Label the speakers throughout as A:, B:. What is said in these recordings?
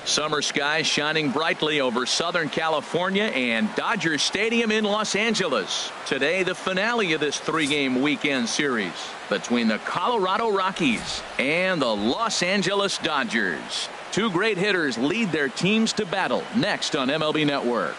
A: Summer skies shining brightly over Southern California and Dodger Stadium in Los Angeles. Today, the finale of this three-game weekend series between the Colorado Rockies and the Los Angeles Dodgers. Two great hitters lead their teams to battle next on MLB Network.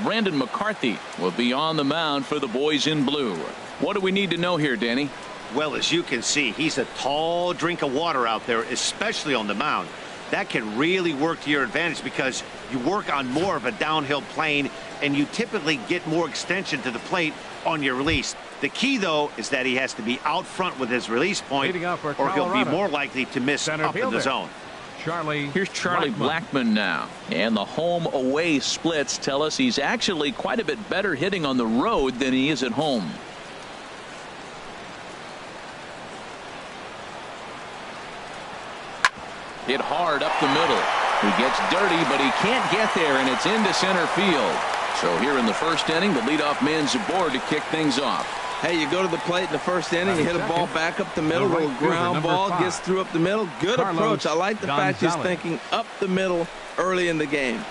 A: Brandon McCarthy will be on the mound for the boys in blue. What do we need to know here, Danny?
B: Well, as you can see, he's a tall drink of water out there, especially on the mound. That can really work to your advantage because you work on more of a downhill plane and you typically get more extension to the plate on your release. The key, though, is that he has to be out front with his release point or he'll be more likely to miss up in the zone.
A: Here's Charlie Blackmon now. And the home-away splits tell us he's actually quite a bit better hitting on the road than he is at home. Hit hard up the middle. He gets dirty, but he can't get there, and it's into center field. So here in the first inning, the leadoff man's aboard to kick things off.
C: Hey, you go to the plate in the first inning, you hit a ball back up the middle, little ground ball, gets through up the middle. Good approach. I like the fact he's thinking up the middle early in the game.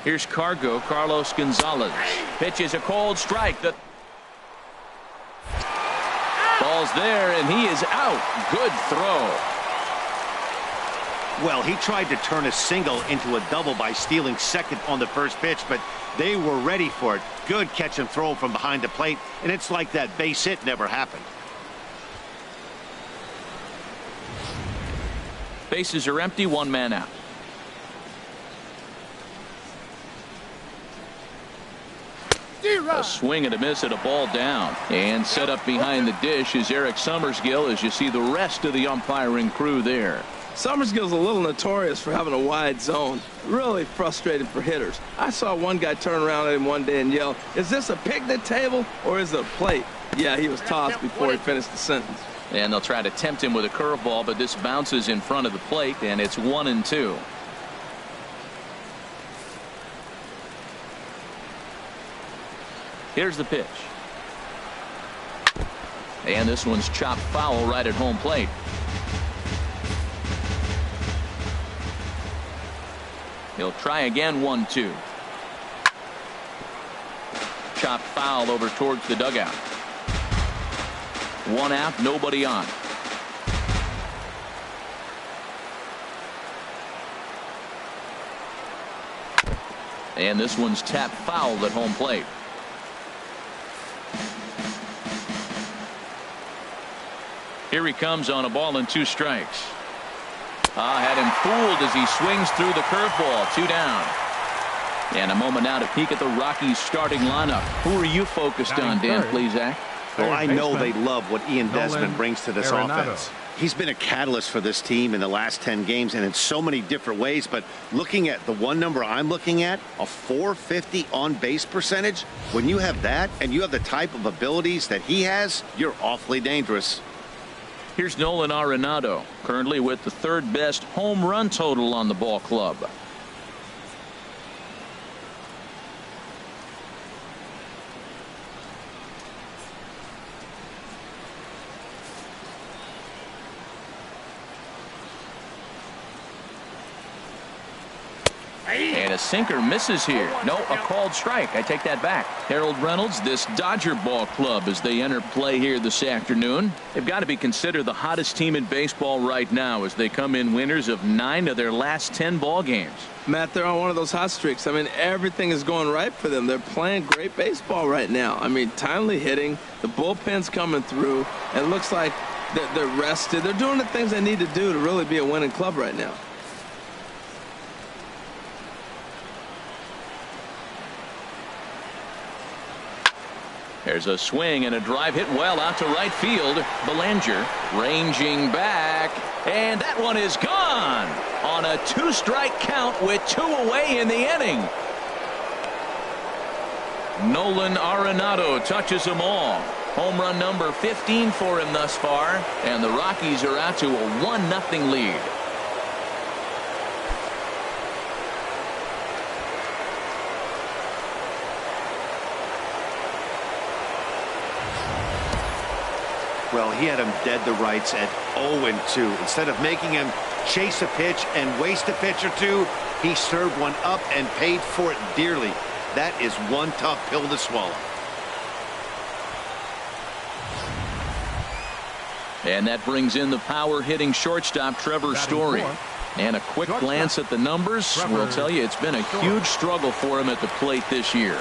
A: Here's Carlos Gonzalez. Pitches a cold strike. The ball's there, and he is out. Good throw.
B: Well, he tried to turn a single into a double by stealing second on the first pitch, but they were ready for it. Good catch and throw from behind the plate, and it's like that base hit never happened.
A: Bases are empty, one man out. A swing and a miss at a ball down. And set up behind the dish is Eric Summersgill as you see the rest of the umpiring crew there.
C: Summersgill's a little notorious for having a wide zone. Really frustrating for hitters. I saw one guy turn around at him one day and yell, "Is this a picnic table or is it a plate?" Yeah, he was tossed before he finished the sentence.
A: And they'll try to tempt him with a curveball, but this bounces in front of the plate, and it's 1-2. Here's the pitch. And this one's chopped foul right at home plate. He'll try again, 1-2. Chopped foul over towards the dugout. One out, nobody on. And this one's tapped foul at home plate. Here he comes on a ball and 2 strikes. Had him fooled as he swings through the curveball. 2 down. And a moment now to peek at the Rockies starting lineup. Who are you focused on, Dan Plesac?
B: Well, I know they love what Ian Desmond brings to this offense. He's been a catalyst for this team in the last 10 games and in so many different ways. But looking at the one number I'm looking at, a .450 on base percentage, when you have that and you have the type of abilities that he has, you're awfully dangerous.
A: Here's Nolan Arenado, currently with the 3rd best home run total on the ball club. And a sinker misses here. No, a called strike. I take that back. Harold Reynolds, this Dodger ball club as they enter play here this afternoon. They've got to be considered the hottest team in baseball right now as they come in winners of 9 of their last 10 ball games.
C: Matt, they're on one of those hot streaks. I mean, everything is going right for them. They're playing great baseball right now. I mean, timely hitting, the bullpen's coming through, and it looks like they're rested. They're doing the things they need to do to really be a winning club right now.
A: There's a swing and a drive hit well out to right field. Belanger ranging back, and that one is gone on a 2-strike count with 2 away in the inning. Nolan Arenado touches them all. Home run number 15 for him thus far, and the Rockies are out to a 1-0 lead.
B: Well, he had him dead to rights at 0-2. Instead of making him chase a pitch and waste a pitch or two, he served one up and paid for it dearly. That is one tough pill to swallow.
A: And that brings in the power-hitting shortstop Trevor Story. And a quick glance at the numbers will tell you it's been a huge struggle for him at the plate this year.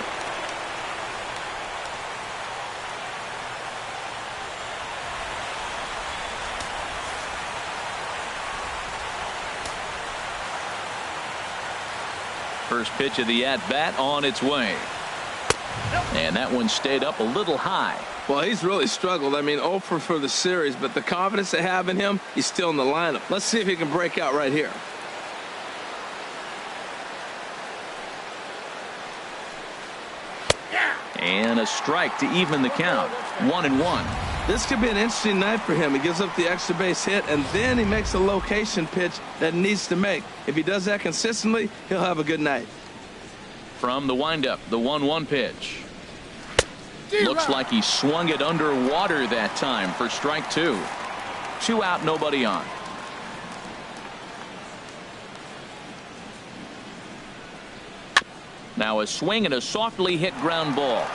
A: First pitch of the at-bat on its way. And that one stayed up a little high.
C: Well, he's really struggled. I mean, 0 for the series, but the confidence they have in him, he's still in the lineup. Let's see if he can break out right here.
A: And a strike to even the count. 1-1.
C: This could be an interesting night for him. He gives up the extra base hit, and then he makes a location pitch that he needs to make. If he does that consistently, he'll have a good night.
A: From the windup, the 1-1 pitch. Looks like he swung it underwater that time for strike 2. 2 out, nobody on. Now a swing and a softly hit ground ball.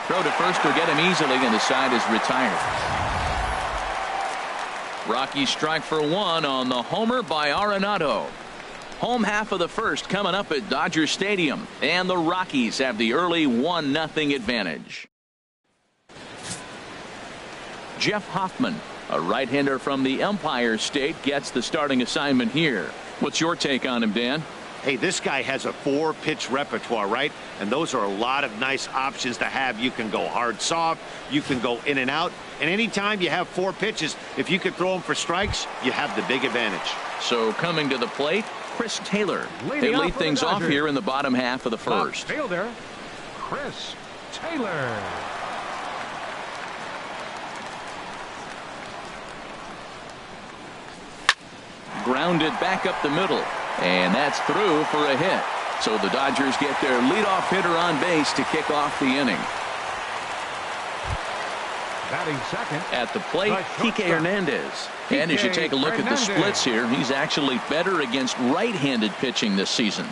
A: Throw to first will get him easily, and the side is retired. Rockies strike for 1 on the homer by Arenado. Home half of the first coming up at Dodger Stadium, and the Rockies have the early 1-0 advantage. Jeff Hoffman, a right-hander from the Empire State, gets the starting assignment here. What's your take on him, Dan?
B: Hey, this guy has a 4-pitch repertoire, right? And those are a lot of nice options to have. You can go hard, soft. You can go in and out. And anytime you have 4 pitches, if you can throw them for strikes, you have the big advantage.
A: So coming to the plate, Chris Taylor. They lead things off here in the bottom half of the first.
D: Fielder, Chris Taylor.
A: Grounded back up the middle. And that's through for a hit. So the Dodgers get their leadoff hitter on base to kick off the inning.
D: Batting second.
A: At the plate, Kike Hernandez. And as you take a look at the splits here, he's actually better against right-handed pitching this season.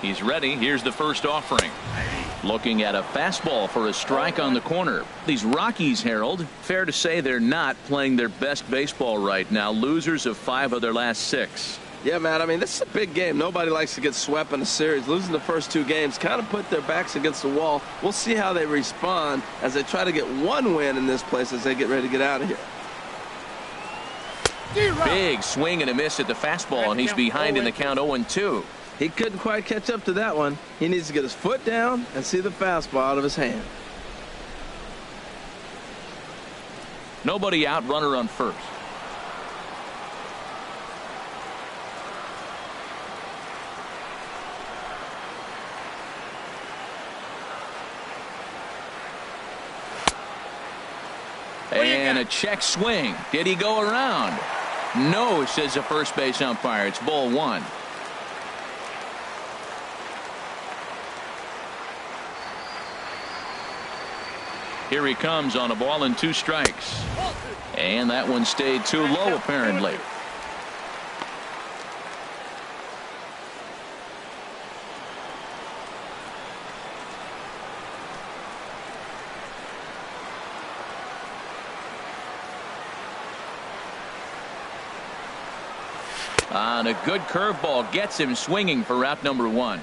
A: He's ready. Here's the first offering. Looking at a fastball for a strike on the corner. These Rockies, Harold, fair to say they're not playing their best baseball right now. Losers of 5 of their last 6.
C: Yeah, man, I mean, this is a big game. Nobody likes to get swept in a series. Losing the first 2 games kind of put their backs against the wall. We'll see how they respond as they try to get 1 win in this place as they get ready to get out of here.
A: Big swing and a miss at the fastball, and he's behind in the count 0-2.
C: He couldn't quite catch up to that one. He needs to get his foot down and see the fastball out of his hand.
A: Nobody out, runner on first. And a check swing. Did he go around? No, says the first base umpire. It's ball 1. Here he comes on a ball and 2 strikes. And that one stayed too low, apparently. And a good curveball gets him swinging for out number 1.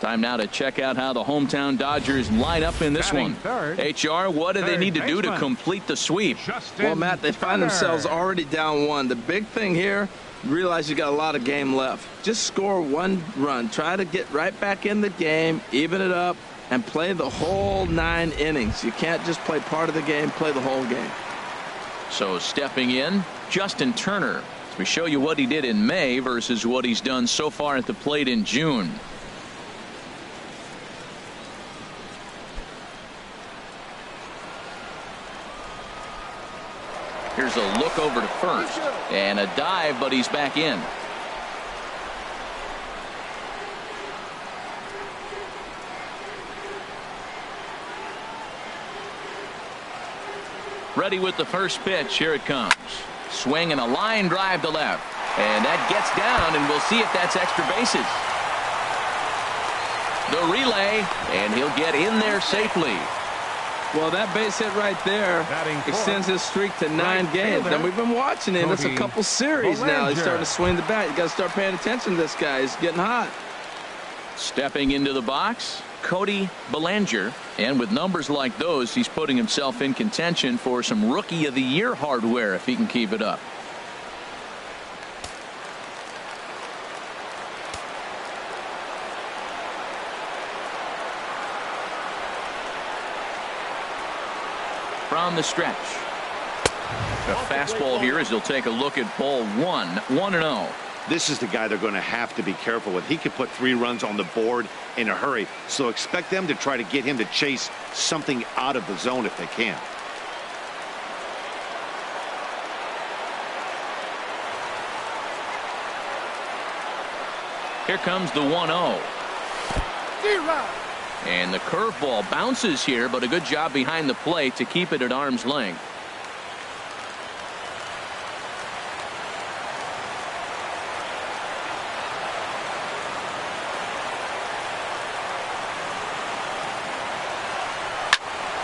A: Time now to check out how the hometown Dodgers line up in this one. HR, what do they need to do to complete the sweep?
C: Well, Matt, they find themselves already down 1. The big thing here, realize you got a lot of game left. Just score 1 run. Try to get right back in the game, even it up, and play the whole 9 innings. You can't just play part of the game, play the whole game.
A: So stepping in, Justin Turner. We show you what he did in May versus what he's done so far at the plate in June. Here's a look over to first. And a dive, but he's back in. Ready with the first pitch. Here it comes. Swing and a line drive to left. And that gets down, and we'll see if that's extra bases. The relay, and he'll get in there safely.
C: Well, that base hit right there extends his streak to 9 games. And we've been watching him. It's a couple series now. He's starting to swing the bat. You got to start paying attention to this guy. He's getting hot.
A: Stepping into the box, Cody Bellinger. And with numbers like those, he's putting himself in contention for some Rookie of the Year hardware if he can keep it up. From the stretch. A fastball here as he'll take a look at ball 1. 1-0.
B: This is the guy they're going to have to be careful with. He could put 3 runs on the board in a hurry, so expect them to try to get him to chase something out of the zone if they can.
A: Here comes the 1-0. And the curveball bounces here, but a good job behind the plate to keep it at arm's length.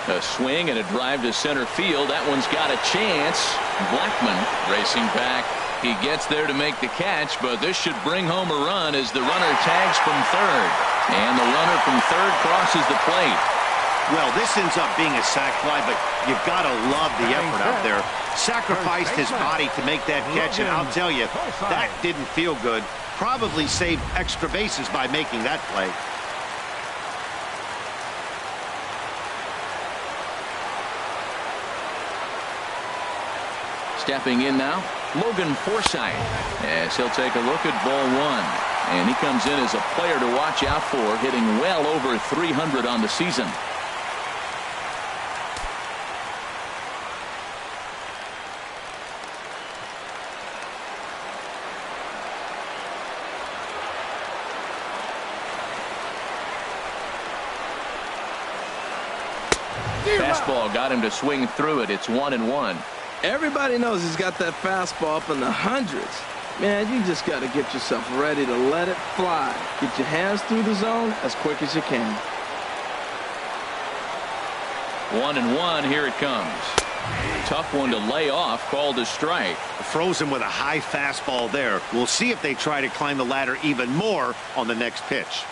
A: A swing and a drive to center field. That one's got a chance. Blackman racing back. He gets there to make the catch, but this should bring home a run as the runner tags from third. And the runner from third crosses the plate.
B: Well, this ends up being a sac fly, but you've got to love the effort out there. Sacrificed his body to make that catch, and I'll tell you, that didn't feel good. Probably saved extra bases by making that play.
A: Stepping in now, Logan Forsythe, as he'll take a look at ball 1. And he comes in as a player to watch out for, hitting well over 300 on the season. Fastball got him to swing through it. It's 1-1.
C: Everybody knows he's got that fastball up in the hundreds. Man, you just got to get yourself ready to let it fly. Get your hands through the zone as quick as you can.
A: 1-1. Here it comes. Tough one to lay off. Called a strike.
B: Frozen with a high fastball there. We'll see if they try to climb the ladder even more on the next pitch.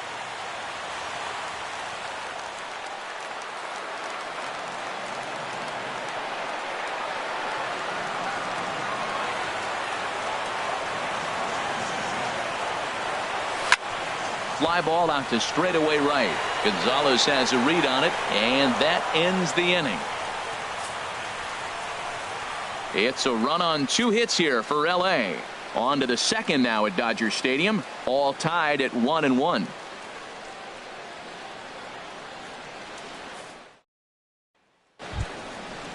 A: Fly ball out to straightaway right. Gonzalez has a read on it, and that ends the inning. It's a run on 2 hits here for L.A. On to the second now at Dodger Stadium, all tied at 1-1.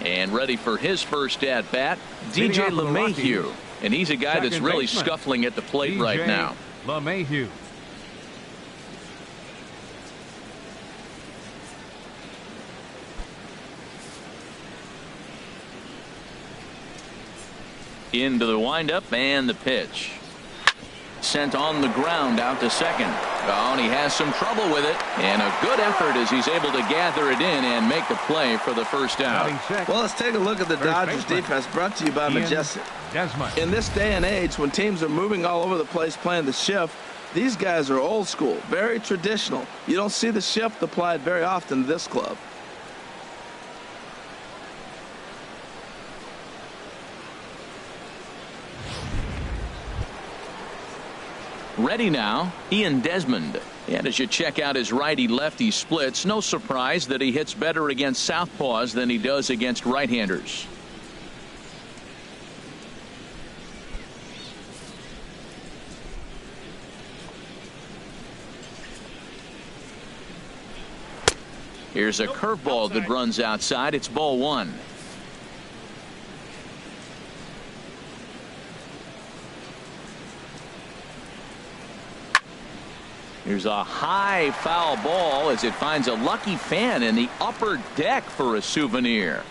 A: And ready for his first at bat, DJ LeMahieu. And he's a guy that's really scuffling at the plate right now.
D: LeMahieu.
A: Into the windup and the pitch. Sent on the ground out to second. Oh, and he has some trouble with it. And a good effort as he's able to gather it in and make the play for the first out.
C: Well, let's take a look at the Dodgers defense, brought to you by Majestic. In this day and age, when teams are moving all over the place playing the shift, these guys are old school, very traditional. You don't see the shift applied very often to this club.
A: Ready now, Ian Desmond. And as you check out his righty-lefty splits, no surprise that he hits better against southpaws than he does against right-handers. Here's a curveball that runs outside. It's ball 1. Here's a high foul ball as it finds a lucky fan in the upper deck for a souvenir.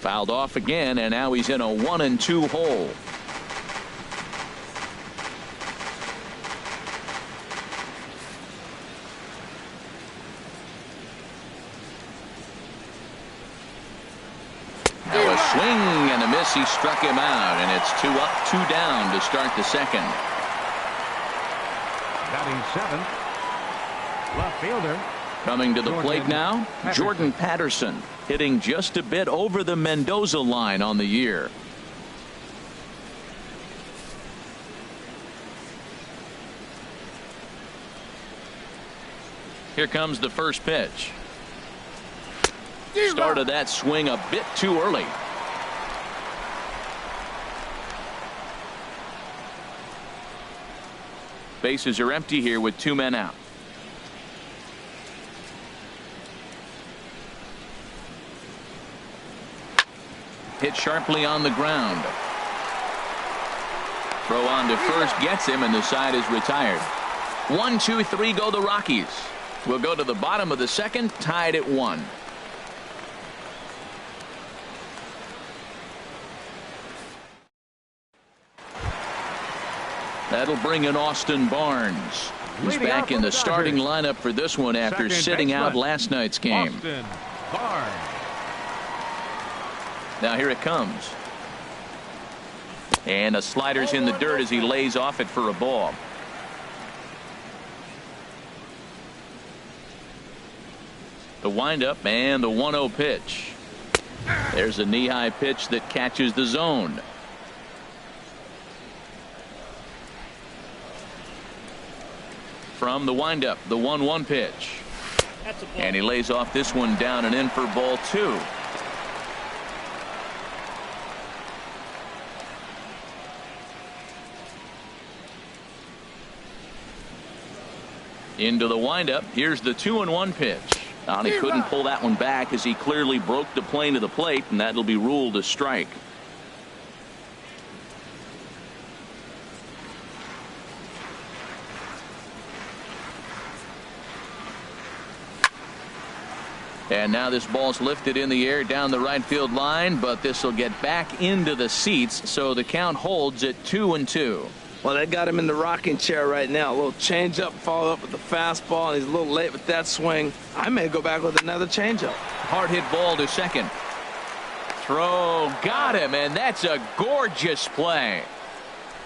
A: Fouled off again, and now he's in a 1-2 hole. Now a swing and a miss. He struck him out, and it's 2 up, 2 down to start the second.
D: Batting seventh, left fielder.
A: Coming to the plate now, Jordan Patterson, hitting just a bit over the Mendoza line on the year. Here comes the first pitch. Started that swing a bit too early. Bases are empty here with 2 men out. Hit sharply on the ground. Throw on to first gets him, and the side is retired. 1, 2, 3 go the Rockies. We'll go to the bottom of the second, tied at 1. That'll bring in Austin Barnes. He's back in the starting lineup for this one after sitting out last night's game.
D: Austin Barnes.
A: Now here it comes. And a slider's in the dirt as he lays off it for a ball. The windup and the 1-0 pitch. There's a knee-high pitch that catches the zone. From the windup, the 1-1 pitch. And he lays off this one down and in for ball 2. Into the windup. Here's the 2-1 pitch. And he couldn't pull that one back as he clearly broke the plane of the plate, and that'll be ruled a strike. And now this ball's lifted in the air down the right field line, but this will get back into the seats, so the count holds at 2-2.
C: Well, they got him in the rocking chair right now. A little changeup, followed up with the fastball, and he's a little late with that swing. I may go back with another changeup.
A: Hard hit ball to second. Throw, got him, and that's a gorgeous play.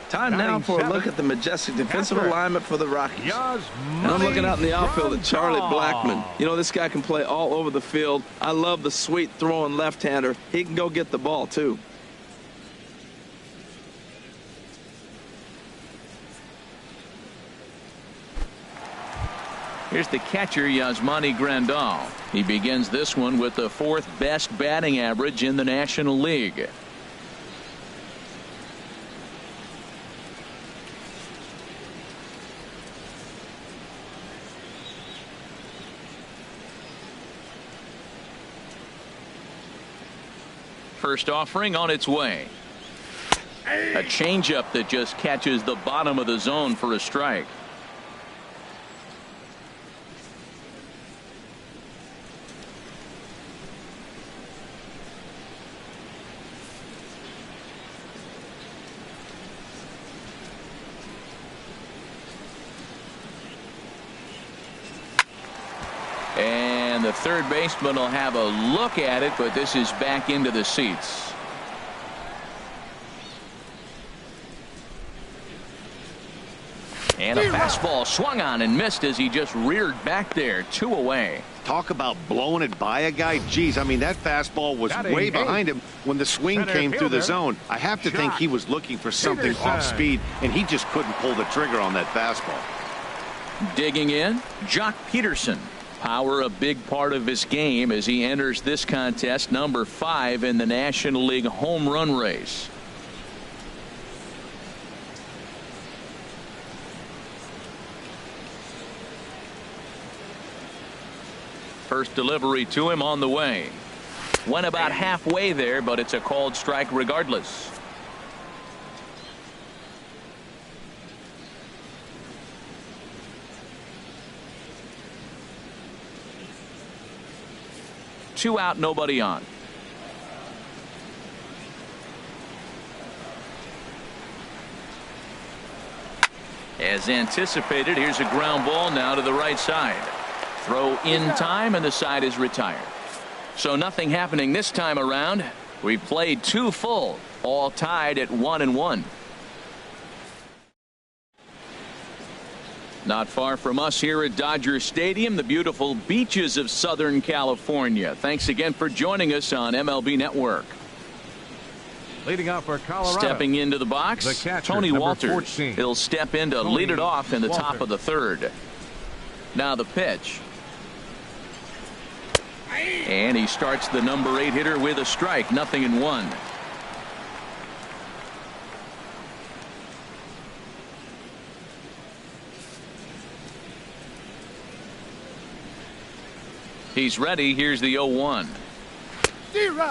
C: Time now for a look at the majestic defensive alignment for the Rockies. And I'm looking out in the outfield at Charlie Blackmon. You know, this guy can play all over the field. I love the sweet throwing left-hander. He can go get the ball, too.
A: Here's the catcher, Yasmani Grandal. He begins this one with the 4th best batting average in the National League. First offering on its way. A changeup that just catches the bottom of the zone for a strike. And the third baseman will have a look at it, but this is back into the seats. And a fastball swung on and missed as he just reared back there. 2 away.
B: Talk about blowing it by a guy. Geez, I mean, that fastball was way behind him when the swing came through the zone. I have to think he was looking for something off speed, and he just couldn't pull the trigger on that fastball.
A: Digging in, Jock Peterson. Power a big part of his game as he enters this contest, number 5 in the National League home run race. First delivery to him on the way. Went about halfway there, but it's a called strike regardless. 2 out, nobody on. As anticipated, here's a ground ball now to the right side. Throw in time, and the side is retired. So nothing happening this time around. We played 2 full, all tied at 1-1. Not far from us here at Dodger Stadium, the beautiful beaches of Southern California. Thanks again for joining us on MLB Network.
D: Leading off for Colorado.
A: Stepping into the box,
D: the catcher,
A: Tony Walters.
D: 14.
A: He'll step in to lead it off in the top of the 3rd. Now the pitch. And he starts the number 8 hitter with a strike, 0-1. He's ready. Here's the 0-1.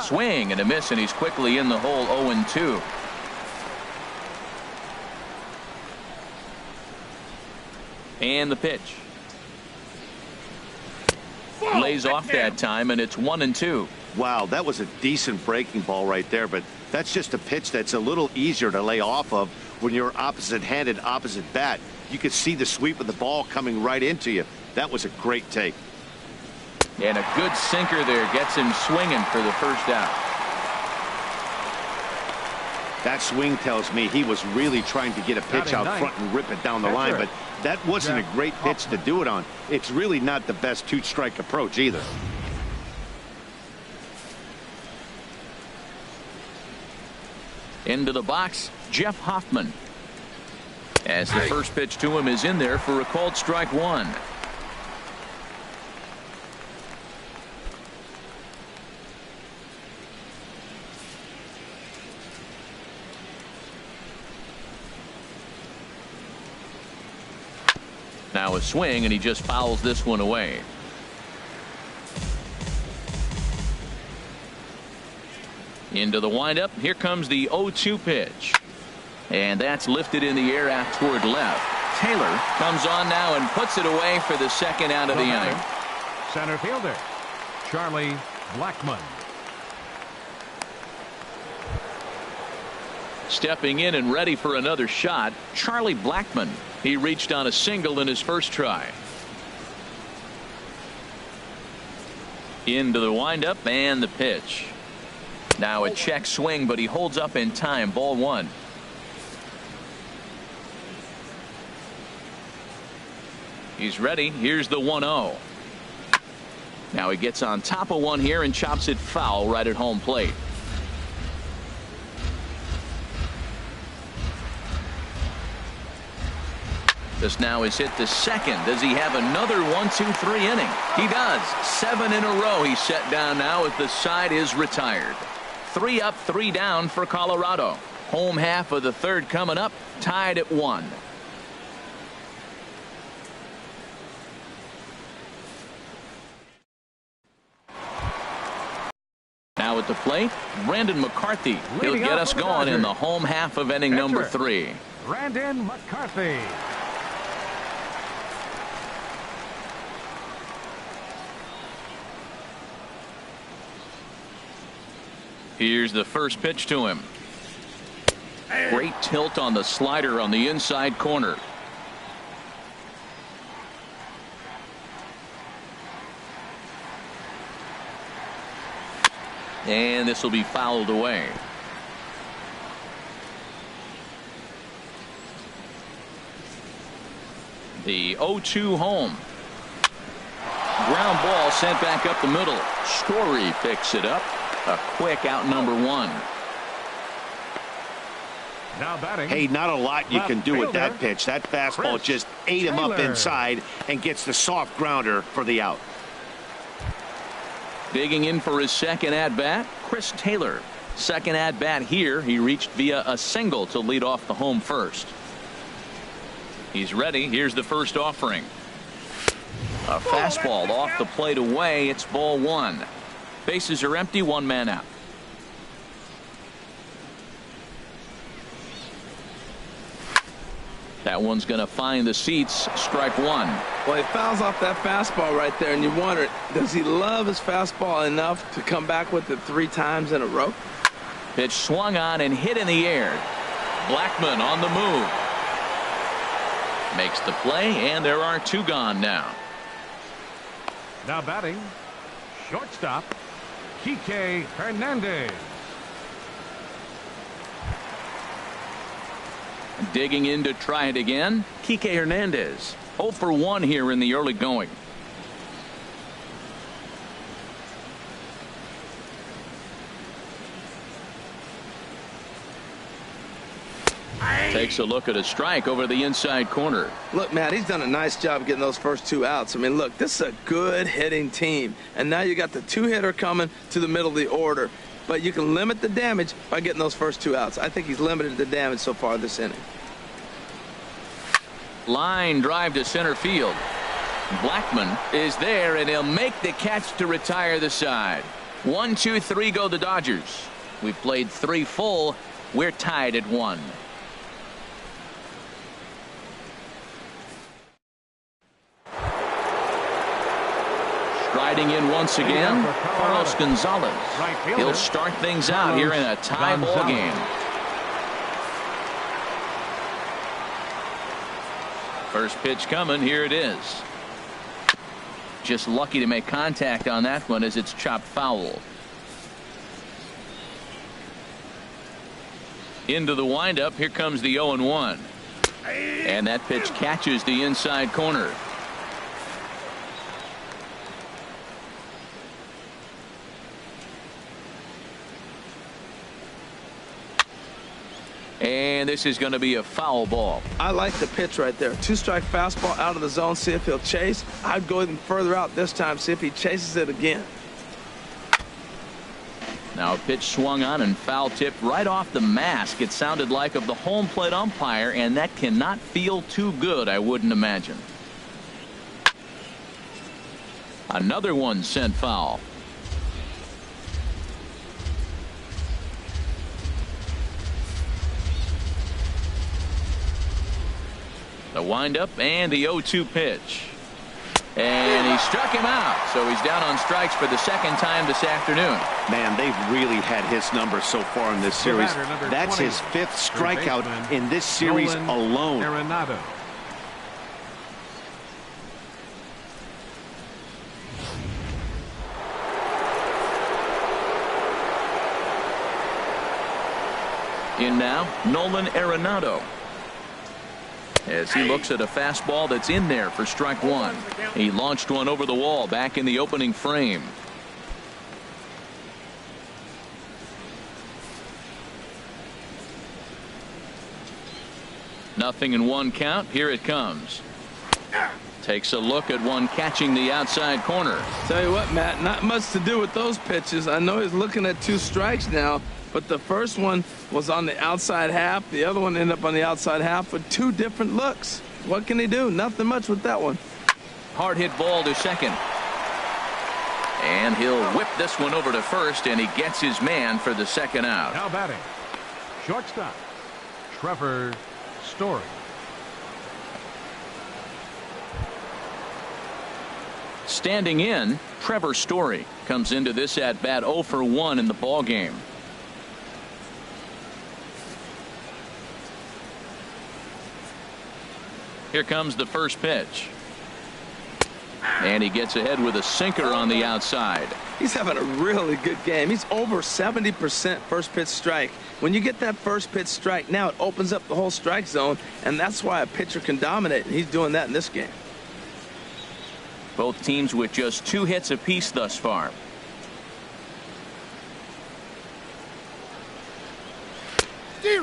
A: Swing and a miss, and he's quickly in the hole. 0-2. And the pitch. Lays off that time, and it's 1-2.
B: Wow, that was a decent breaking ball right there, but that's just a pitch that's a little easier to lay off of when you're opposite-handed, opposite bat. You could see the sweep of the ball coming right into you. That was a great take.
A: And a good sinker there gets him swinging for the first out.
B: That swing tells me he was really trying to get a pitch out front and rip it down the line, but that wasn't a great pitch to do it on. It's really not the best 2-strike approach either.
A: Into the box, Jeff Hoffman. As the first pitch to him is in there for a called strike 1. Now a swing, and he just fouls this one away. Into the windup. Here comes the 0-2 pitch. And that's lifted in the air out toward left. Taylor comes on now and puts it away for the 2nd out of the inning.
D: Center fielder, Charlie Blackmon.
A: Stepping in and ready for another shot, Charlie Blackmon. He reached on a single in his first try. Into the windup and the pitch. Now a check swing, but he holds up in time. Ball 1. He's ready. Here's the 1-0. Now he gets on top of one here and chops it foul right at home plate. This now is hit to second. Does he have another 1-2-3 inning? He does. 7 in a row he's set down now as the side is retired. 3 up, 3 down for Colorado. Home half of the 3rd coming up, tied at 1. Now at the plate, Brandon McCarthy. He'll get us going in the home half of inning number 3.
D: Brandon McCarthy.
A: Here's the first pitch to him. Great tilt on the slider on the inside corner. And this will be fouled away. The 0-2 home. Ground ball sent back up the middle. Story picks it up. A quick out number 1.
D: Now batting.
B: Hey, not a lot you can do with that pitch. That fastball just ate him up inside and gets the soft grounder for the out.
A: Digging in for his 2nd at bat, Chris Taylor. 2nd at bat here. He reached via a single to lead off the home first. He's ready. Here's the first offering. A fastball off the plate away. It's ball 1. Bases are empty. 1 man out. That one's going to find the seats. Strike 1.
C: Well, he fouls off that fastball right there, and you wonder, does he love his fastball enough to come back with it 3 times in a row?
A: Pitch swung on and hit in the air. Blackmon on the move. Makes the play, and there are 2 gone now.
D: Now batting, shortstop, Kike Hernandez.
A: Digging in to try it again, Kike Hernandez. 0 for 1 here in the early going. Takes a look at a strike over the inside corner.
C: Look, Matt, he's done a nice job getting those first 2 outs. I mean, look, this is a good hitting team. And now you got the 2-hitter coming to the middle of the order. But you can limit the damage by getting those first 2 outs. I think he's limited the damage so far this inning.
A: Line drive to center field. Blackmon is there, and he'll make the catch to retire the side. 1, 2, 3 go the Dodgers. We've played 3 full. We're tied at 1. Striding in once again, Carlos Gonzalez. He'll start things out here in a tie ball game. First pitch coming. Here it is. Just lucky to make contact on that one as it's chopped foul. Into the windup. Here comes the 0-1. And that pitch catches the inside corner. And this is going to be a foul ball.
C: I like the pitch right there. 2-strike fastball out of the zone. See if he'll chase. I'd go even further out this time. See if he chases it again.
A: Now a pitch swung on and foul tipped right off the mask. It sounded like of the home plate umpire, and that cannot feel too good, I wouldn't imagine. Another one sent foul. The windup and the 0-2 pitch. And he struck him out. So he's down on strikes for the 2nd time this afternoon.
B: Man, they've really had his number so far in this series. That's his 5th strikeout in this series alone.
D: Arenado.
A: In now, Nolan Arenado, as he looks at a fastball that's in there for strike 1. He launched one over the wall back in the opening frame. Nothing in 1 count. Here it comes. Takes a look at one catching the outside corner.
C: Tell you what, Matt, not much to do with those pitches. I know he's looking at 2 strikes now, but the first one was on the outside half. The other one ended up on the outside half with 2 different looks. What can he do? Nothing much with that one.
A: Hard hit ball to second. And he'll whip this one over to first, and he gets his man for the 2nd out.
D: Now batting, shortstop, Trevor Story.
A: Standing in, Trevor Story comes into this at bat 0 for 1 in the ball game. Here comes the first pitch. And he gets ahead with a sinker on the outside.
C: He's having a really good game. He's over 70% first pitch strike. When you get that first pitch strike, now it opens up the whole strike zone, and that's why a pitcher can dominate, and he's doing that in this game.
A: Both teams with just 2 hits apiece thus far.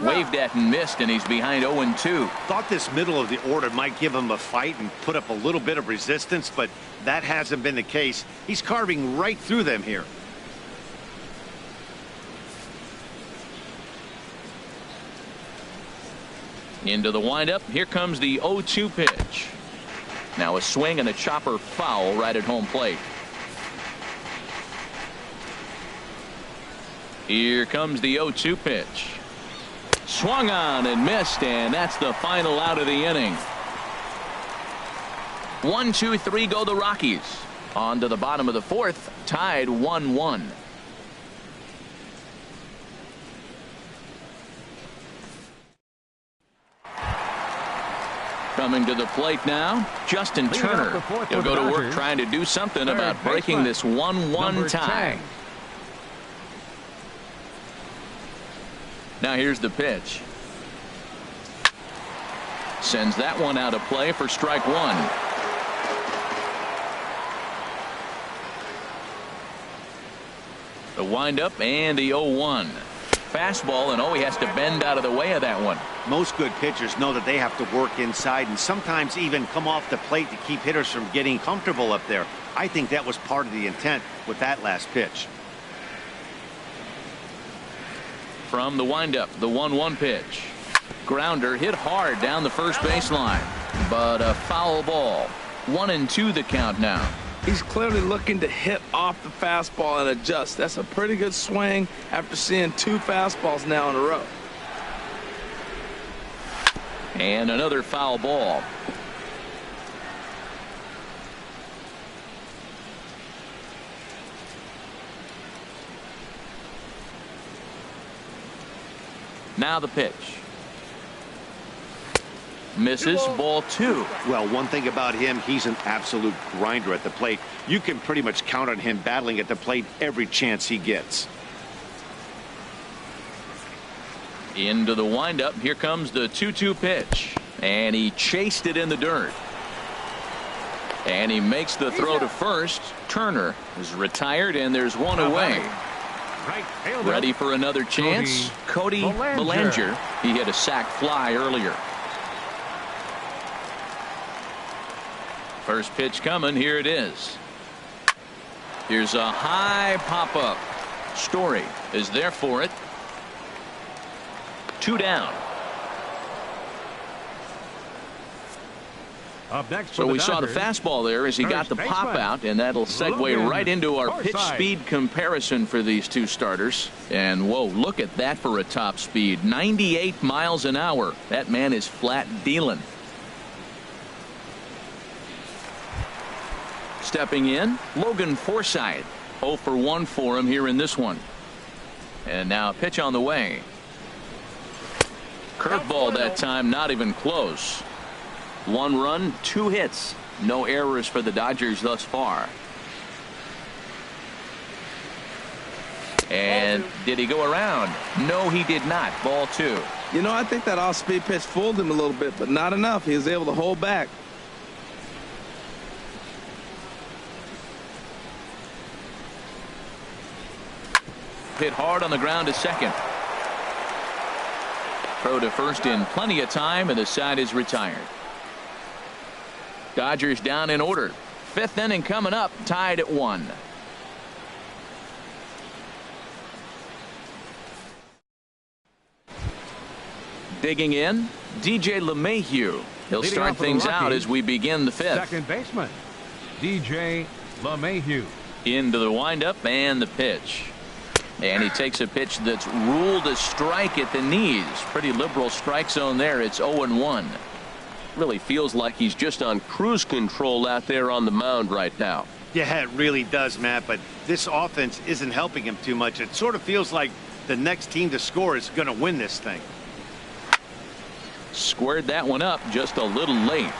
A: Waved at and missed, and he's behind 0-2.
B: Thought this middle of the order might give him a fight and put up a little bit of resistance, but that hasn't been the case. He's carving right through them here.
A: Into the windup. Here comes the 0-2 pitch. Now a swing and a chopper foul right at home plate. Here comes the 0-2 pitch. Swung on and missed, and that's the final out of the inning. 1, 2, 3 go the Rockies. On to the bottom of the fourth, tied 1-1. Coming to the plate now, Justin Turner. He'll go to work trying to do something about breaking this 1-1 tie. Now here's the pitch. Sends that one out of play for strike one. The windup and the 0-1. Fastball, and he has to bend out of the way of that one.
B: Most good pitchers know that they have to work inside and sometimes even come off the plate to keep hitters from getting comfortable up there. I think that was part of the intent with that last pitch.
A: From the windup, the 1-1 pitch. Grounder hit hard down the first baseline, but a foul ball. 1-2 the count now.
C: He's clearly looking to hit off the fastball and adjust. That's a pretty good swing after seeing 2 fastballs now in a row.
A: And another foul ball. Now the pitch. Misses, ball 2.
B: Well, one thing about him, he's an absolute grinder at the plate. You can pretty much count on him battling at the plate every chance he gets.
A: Into the windup. Here comes the 2-2 pitch. And he chased it in the dirt. And he makes the throw to first. Turner is retired, and there's one away. Ready for another chance. Cody Bellinger. He hit a sac fly earlier. First pitch coming. Here it is. Here's a high pop-up. Story is there for it. 2 down.
D: Up next
A: so we saw the fastball there as he got the pop out, and that'll segue right into our pitch speed comparison for these two starters. And whoa, look at that for a top speed. 98 miles an hour. That man is flat dealing. Stepping in, Logan Forsythe. 0 for 1 for him here in this one. And now a pitch on the way. Curveball that time, not even close. 1 run, 2 hits. No errors for the Dodgers thus far. And did he go around? No, he did not. Ball 2.
C: You know, I think that off-speed pitch fooled him a little bit, but not enough. He was able to hold back.
A: Hit hard on the ground to second. Throw to first in plenty of time, and the side is retired. Dodgers down in order. 5th inning coming up, tied at 1. Digging in, DJ LeMahieu. He'll start things out as we begin the 5th.
D: Second baseman, DJ LeMahieu.
A: Into the windup and the pitch. And he takes a pitch that's ruled a strike at the knees. Pretty liberal strike zone there. It's 0-1. Really feels like he's just on cruise control out there on the mound right now.
B: Yeah, it really does, Matt, but this offense isn't helping him too much. It sort of feels like the next team to score is going to win this thing.
A: Squared that one up just a little late.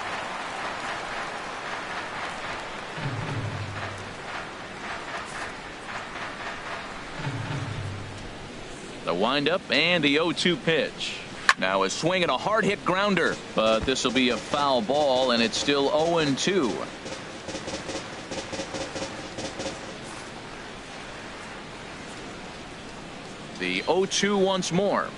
A: The windup and the 0-2 pitch. Now a swing and a hard hit grounder, but this will be a foul ball, and it's still 0-2. The 0-2 once more.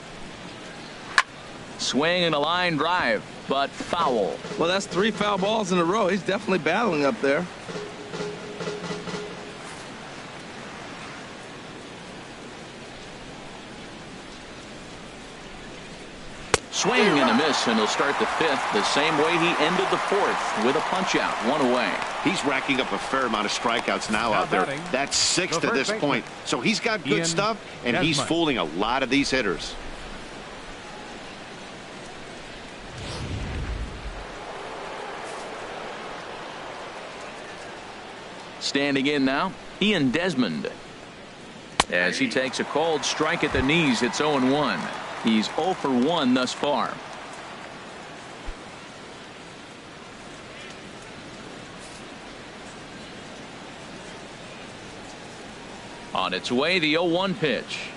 A: Swing and a line drive, but foul.
C: Well, that's 3 foul balls in a row. He's definitely battling up there.
A: Swing and a miss, and he'll start the 5th the same way he ended the 4th with a punch out, 1 away.
B: He's racking up a fair amount of strikeouts now out there. That's 6 to this point. So he's got good stuff, and he's fooling a lot of these hitters.
A: Standing in now, Ian Desmond. As he takes a cold strike at the knees, it's 0-1. He's 0 for 1 thus far. On its way, the 0-1 pitch.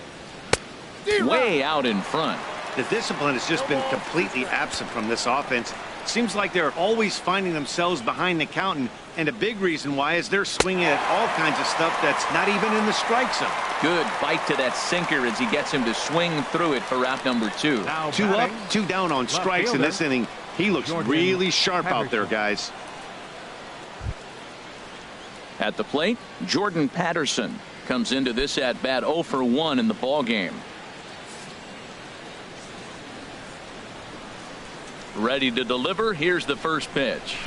A: Way out in front.
B: The discipline has just been completely absent from this offense. Seems like they're always finding themselves behind the count, and a big reason why is they're swinging at all kinds of stuff that's not even in the strike zone.
A: Good bite to that sinker as he gets him to swing through it for out number 2.
D: Now
B: 2 up,
D: batting,
B: 2 down on strikes in this inning. He looks really sharp out there, guys.
A: At the plate, Jordan Patterson comes into this at bat 0 for 1 in the ball game. Ready to deliver. Here's the first pitch.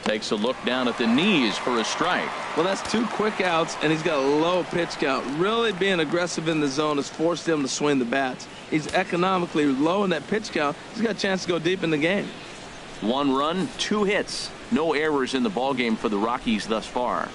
A: Takes a look down at the knees for a strike.
C: Well, that's 2 quick outs, and he's got a low pitch count. Really being aggressive in the zone has forced him to swing the bats. He's economically low in that pitch count. He's got a chance to go deep in the game.
A: 1 run, 2 hits. No errors in the ball game for the Rockies thus far.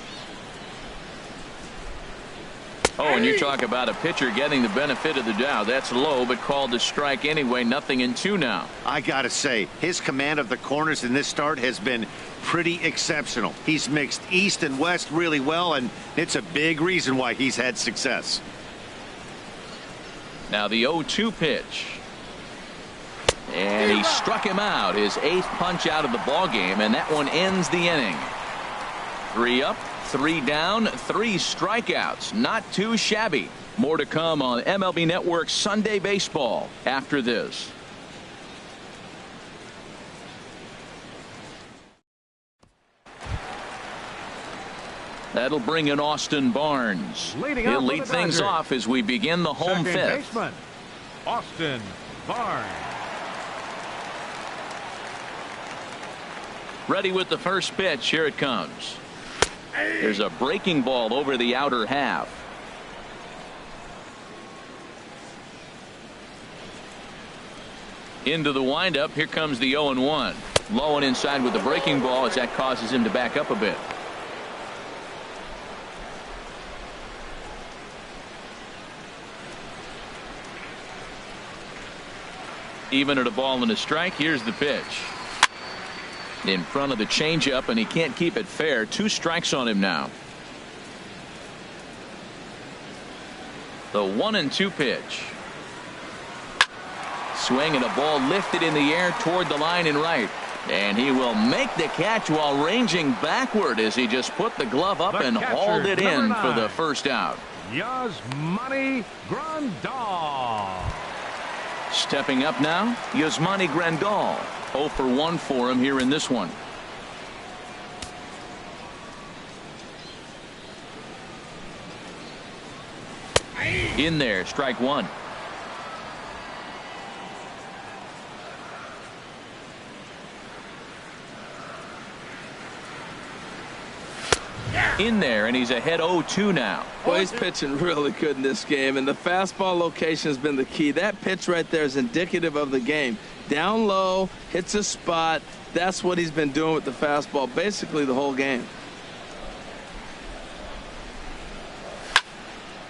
A: Oh, and you talk about a pitcher getting the benefit of the doubt. That's low, but called a strike anyway. 0-2 now.
B: I gotta say, his command of the corners in this start has been pretty exceptional. He's mixed east and west really well, and it's a big reason why he's had success.
A: Now the 0-2 pitch. And he struck him out. His 8th punch out of the ball game, and that one ends the inning. 3 up, 3 down, 3 strikeouts. Not too shabby. More to come on MLB Network Sunday Baseball after this. That'll bring in Austin Barnes. He'll lead things off as we begin the home fifth.
D: Baseman, Austin Barnes.
A: Ready with the first pitch. Here it comes. There's a breaking ball over the outer half. Into the windup. Here comes the 0-1. Low and inside with the breaking ball as that causes him to back up a bit. Even at a ball and a strike. Here's the pitch. In front of the changeup, and he can't keep it fair. 2 strikes on him now. The 1-2 pitch. Swing and a ball lifted in the air toward the line and right. And he will make the catch while ranging backward as he just put the glove up and hauled it in for the first out.
D: Yasmani Grandal.
A: Stepping up now, Yasmani Grandal. 0 for 1 for him here in this one. In there, strike 1. In there, and he's ahead 0-2 now.
C: Well, he's pitching really good in this game, and the fastball location has been the key. That pitch right there is indicative of the game. Down low, hits a spot. That's what he's been doing with the fastball basically the whole game.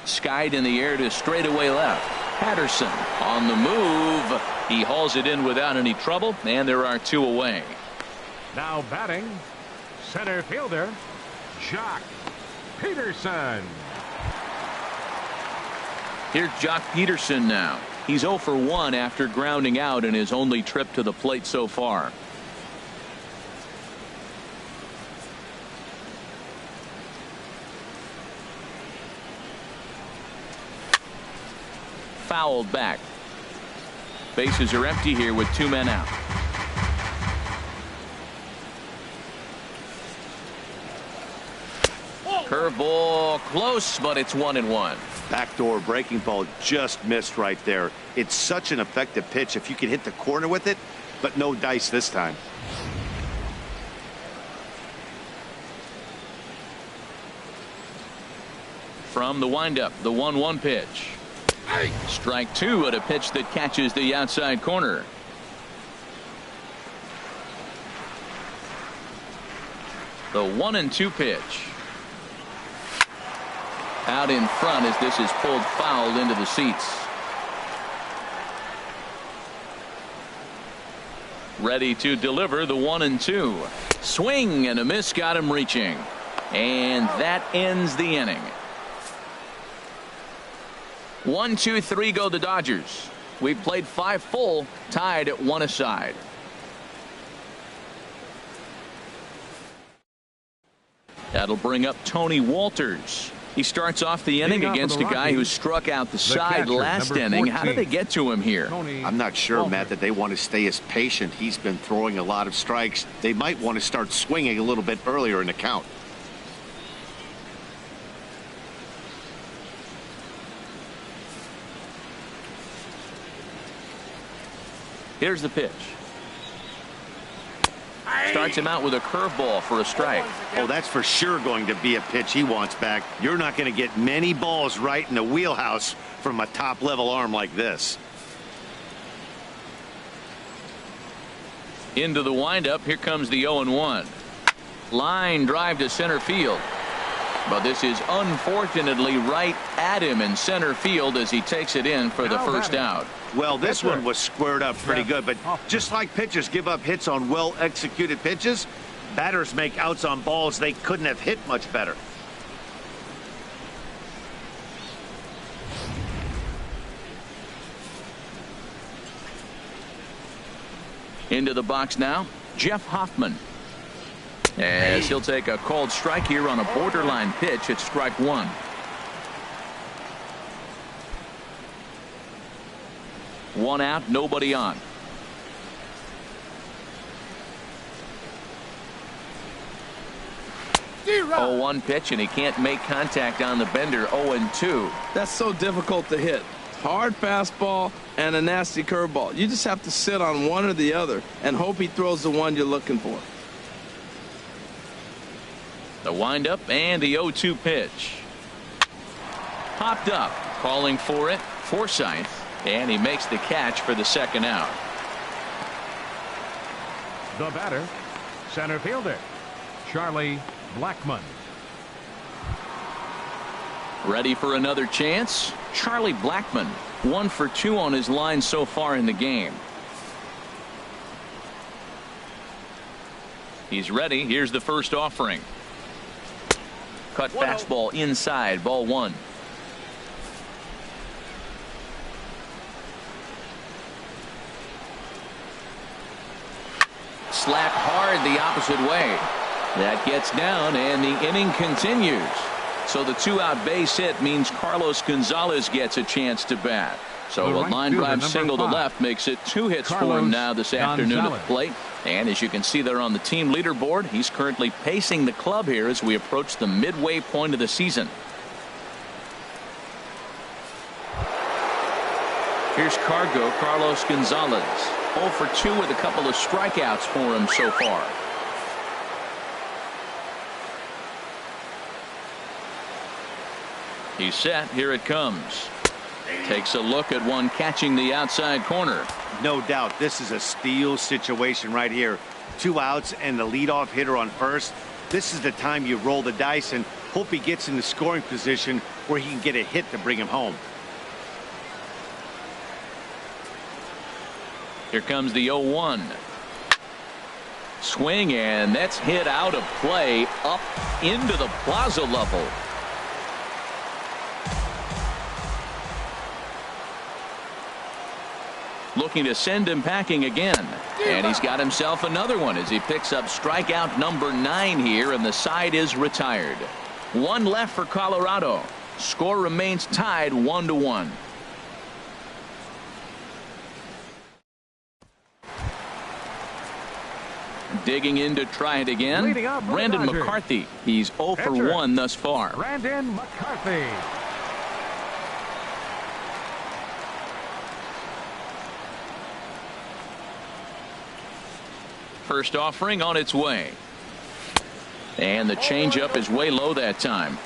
A: Skied in the air to straightaway left. Patterson on the move. He hauls it in without any trouble, and there are 2 away.
D: Now batting, center fielder, Jock Peterson.
A: Here's Jock Peterson now. He's 0 for 1 after grounding out in his only trip to the plate so far. Fouled back. Bases are empty here with 2 men out. Curveball close, but it's 1-1.
B: Backdoor breaking ball just missed right there. It's such an effective pitch if you can hit the corner with it, but no dice this time.
A: From the windup, the 1-1 pitch. Strike 2 at a pitch that catches the outside corner. The 1-2 pitch. out in front as this is pulled foul into the seats. Ready to deliver the 1-2. Swing and a miss, got him reaching. And that ends the inning. 1-2-3 go the Dodgers. We've played 5 full, tied at 1 aside. That'll bring up Tony Walters. He starts off the inning against a guy who struck out the side last inning. How did they get to him here?
B: I'm not sure, Matt, that they want to stay as patient. He's been throwing a lot of strikes. They might want to start swinging a little bit earlier in the count.
A: Here's the pitch. Starts him out with a curveball for a strike.
B: Oh, that's for sure going to be a pitch he wants back. You're not going to get many balls right in the wheelhouse from a top-level arm like this.
A: Into the windup. Here comes the 0-1. Line drive to center field. But this is unfortunately right at him in center field as he takes it in for the first out.
B: Well, this one was squared up pretty good, but just like pitchers give up hits on well-executed pitches, batters make outs on balls they couldn't have hit much better.
A: Into the box now, Jeff Hoffman. As he'll take a called strike here on a borderline pitch at strike 1. One out, nobody on. 0-1 pitch, and he can't make contact on the bender. 0-2.
C: That's so difficult to hit. Hard fastball and a nasty curveball. You just have to sit on one or the other and hope he throws the one you're looking for.
A: The windup and the 0-2 pitch. Popped up, calling for it, Forsythe, and he makes the catch for the second out.
D: The batter, center fielder, Charlie Blackmon.
A: Ready for another chance? Charlie Blackmon, 1 for 2 on his line so far in the game. He's ready. Here's the first offering. Cut fastball inside, ball 1. Slapped hard the opposite way. That gets down, and the inning continues. So the 2-out base hit means Carlos Gonzalez gets a chance to bat. So a line drive single to left makes it 2 hits for him now this afternoon at the plate. And as you can see there on the team leaderboard, he's currently pacing the club here as we approach the midway point of the season. Here's Carlos Gonzalez. 0 for 2 with a couple of strikeouts for him so far. He's set. Here it comes. Takes a look at one catching the outside corner.
B: No doubt this is a steal situation right here. 2 outs and the leadoff hitter on first. This is the time you roll the dice and hope he gets in the scoring position where he can get a hit to bring him home.
A: Here comes the 0-1. Swing, and that's hit out of play up into the plaza level. Looking to send him packing again. And he's got himself another one as he picks up strikeout number 9 here, and the side is retired. 1 left for Colorado. Score remains tied 1-1. Digging in to try it again. Brandon McCarthy. He's 0 for 1 thus far.
D: Brandon McCarthy.
A: First offering on its way. And the changeup is way low that time.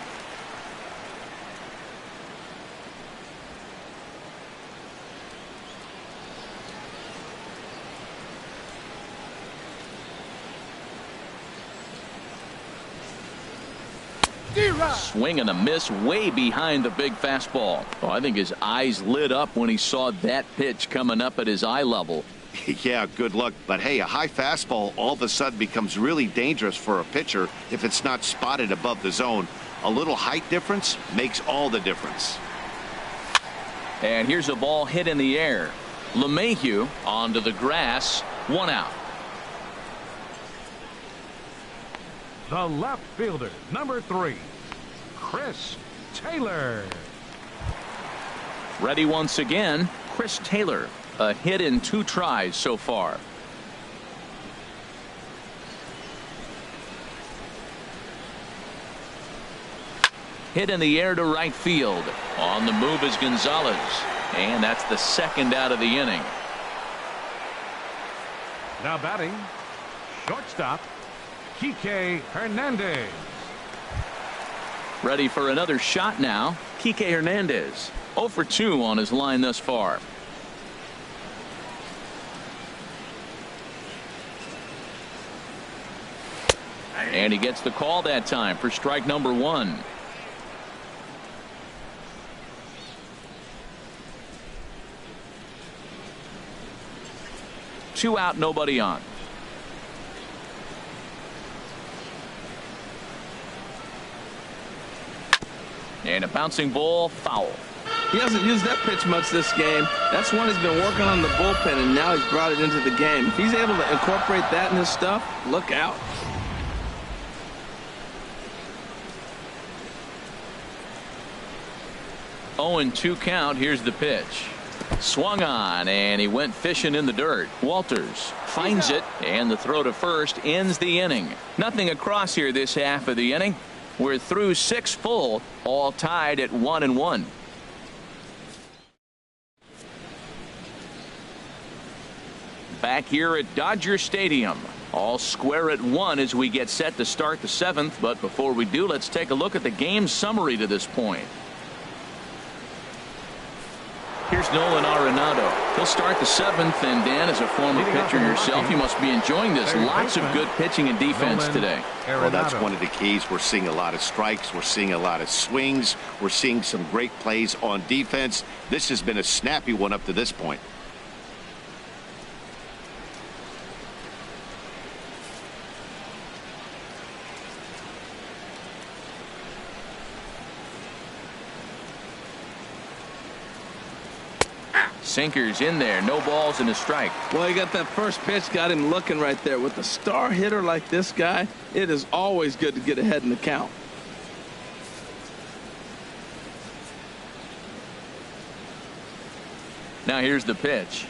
A: Swing and a miss way behind the big fastball. Oh, I think his eyes lit up when he saw that pitch coming up at his eye level.
B: Yeah, good luck. But hey, a high fastball all of a sudden becomes really dangerous for a pitcher if it's not spotted above the zone. A little height difference makes all the difference.
A: And here's a ball hit in the air. LeMahieu onto the grass. 1 out.
D: The left fielder, number 3, Chris Taylor.
A: Ready once again, Chris Taylor. A hit in 2 tries so far. Hit in the air to right field. On the move is Gonzalez. And that's the 2nd out of the inning.
D: Now batting, shortstop, Kike Hernandez.
A: Ready for another shot now. Kike Hernandez. 0 for 2 on his line thus far. And he gets the call that time for strike number 1. Two out, nobody on. And a bouncing ball, foul.
C: He hasn't used that pitch much this game. That's one he's been working on the bullpen, and now he's brought it into the game. If he's able to incorporate that in his stuff, look out.
A: Oh, and 2 count. Here's the pitch. Swung on, and he went fishing in the dirt. Walters finds it, and the throw to first ends the inning. Nothing across here this half of the inning. We're through 6 full, all tied at 1-1. Back here at Dodger Stadium. All square at 1 as we get set to start the 7th. But before we do, let's take a look at the game summary to this point. Here's Nolan Arenado. He'll start the 7th, and Dan, as a former pitcher yourself, you must be enjoying this. Lots of good pitching and defense today.
B: Well, that's one of the keys. We're seeing a lot of strikes. We're seeing a lot of swings. We're seeing some great plays on defense. This has been a snappy one up to this point.
A: Sinkers in there, no balls and a strike.
C: Well, he got that first pitch, got him looking right there. With a star hitter like this guy, it is always good to get ahead in the count.
A: Now here's the pitch.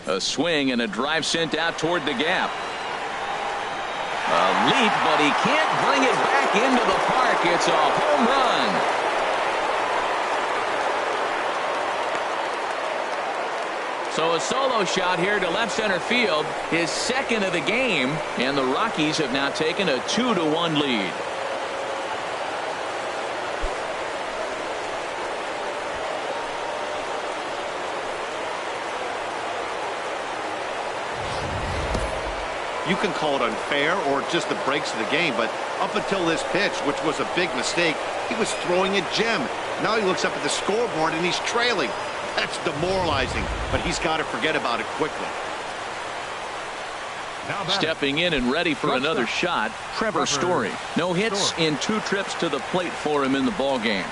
A: A swing and a drive sent out toward the gap. A leap, but he can't bring it back into the park. It's a home run. So a solo shot here to left center field, his 2nd of the game, and the Rockies have now taken a 2-1 lead.
B: You can call it unfair or just the breaks of the game, but up until this pitch, which was a big mistake, he was throwing a gem. Now he looks up at the scoreboard and he's trailing. That's demoralizing, but he's got to forget about it quickly.
A: Stepping in and ready for another shot, Trevor Story. No hits in 2 trips to the plate for him in the ballgame.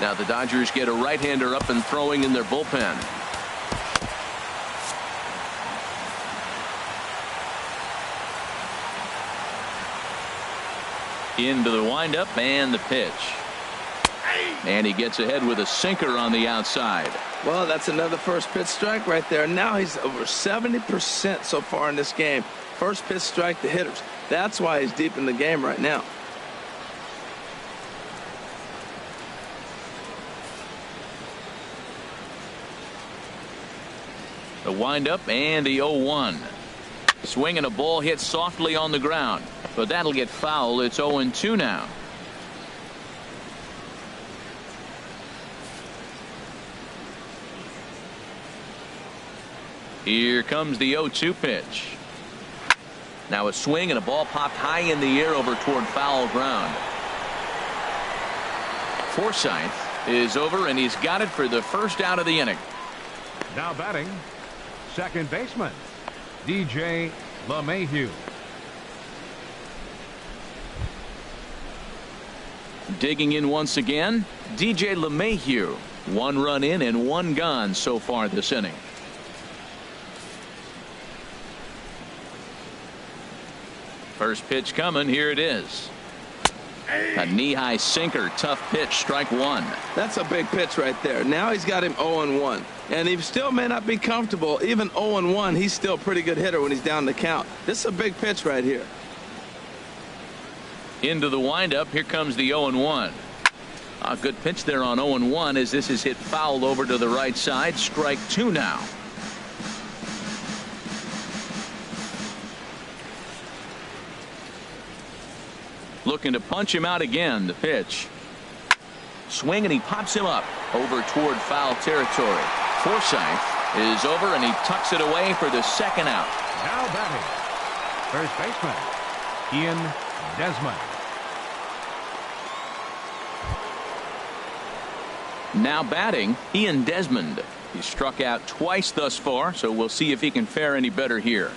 A: Now the Dodgers get a right-hander up and throwing in their bullpen. Into the windup and the pitch. And he gets ahead with a sinker on the outside.
C: Well, that's another first pitch strike right there. Now he's over 70% so far in this game. First pitch strike to hitters. That's why he's deep in the game right now.
A: The windup and the 0-1. Swing and a ball hit softly on the ground, but that'll get foul. It's 0-2 now. Here comes the 0-2 pitch. Now a swing and a ball popped high in the air over toward foul ground. Forsythe is over, and he's got it for the first out of the inning.
D: Now batting, second baseman, DJ LeMahieu.
A: Digging in once again, DJ LeMahieu. 1 run in and 1 gone so far this inning. First pitch coming. Here it is. A knee-high sinker. Tough pitch. Strike 1.
C: That's a big pitch right there. Now he's got him 0-1. And he still may not be comfortable. Even 0-1, he's still a pretty good hitter when he's down the count. This is a big pitch right here.
A: Into the windup. Here comes the 0-1. A good pitch there on 0-1 as this is hit foul over to the right side. Strike 2 now. Looking to punch him out again. The pitch. Swing, and he pops him up over toward foul territory. Forsythe is over, and he tucks it away for the second out.
D: Now batting, first baseman, Ian Desmond.
A: Now batting, Ian Desmond. He's struck out twice thus far, so we'll see if he can fare any better here.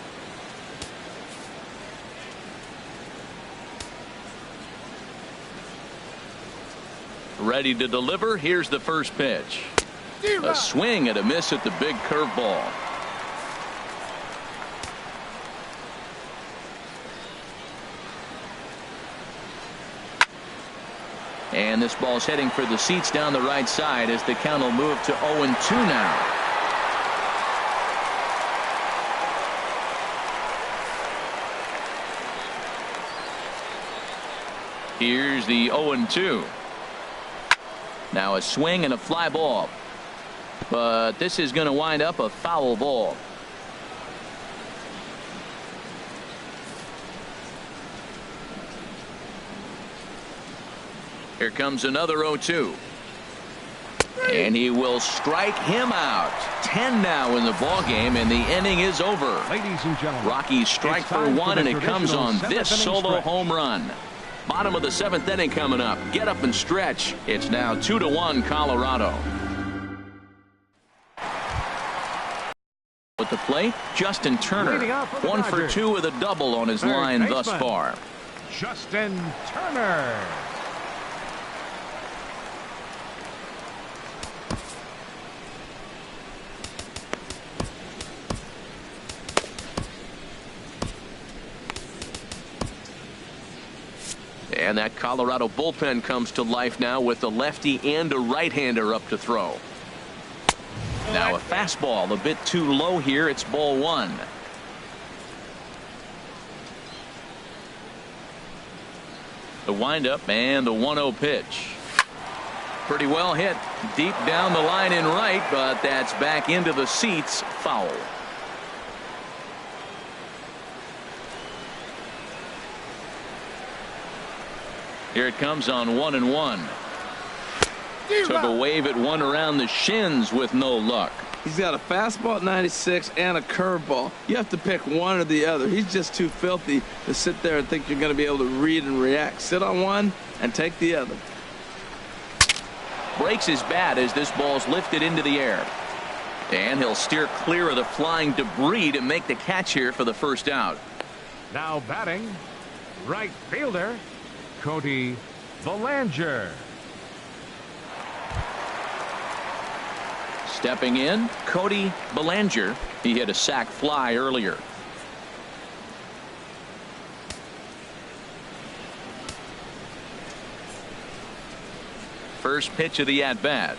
A: Ready to deliver. Here's the first pitch. A swing and a miss at the big curveball. And this ball's heading for the seats down the right side as the count will move to 0-2 now. Here's the 0-2. Now a swing and a fly ball. But this is going to wind up a foul ball. Here comes another 0-2. And he will strike him out. 10 now in the ball game, and the inning is over.
D: Ladies and gentlemen,
A: Rockies strike for 1, and it comes on this solo home run. Bottom of the 7th inning coming up. Get up and stretch. It's now 2-1 Colorado. With the plate, Justin Turner. 1 for 2 with a double on his line thus far.
D: Justin Turner.
A: And that Colorado bullpen comes to life now with a lefty and a right-hander up to throw. Now a fastball a bit too low here. It's ball 1. The windup and the 1-0 pitch. Pretty well hit deep down the line in right, but that's back into the seats. Foul. Here it comes on 1-1. Took a wave at one around the shins with no luck.
C: He's got a fastball at 96 and a curveball. You have to pick one or the other. He's just too filthy to sit there and think you're going to be able to read and react. Sit on one and take the other.
A: Breaks his bat as this ball's lifted into the air. And he'll steer clear of the flying debris to make the catch here for the first out.
D: Now batting, right fielder, Cody Bellinger.
A: Stepping in, Cody Bellinger. He hit a sac fly earlier. First pitch of the at-bat.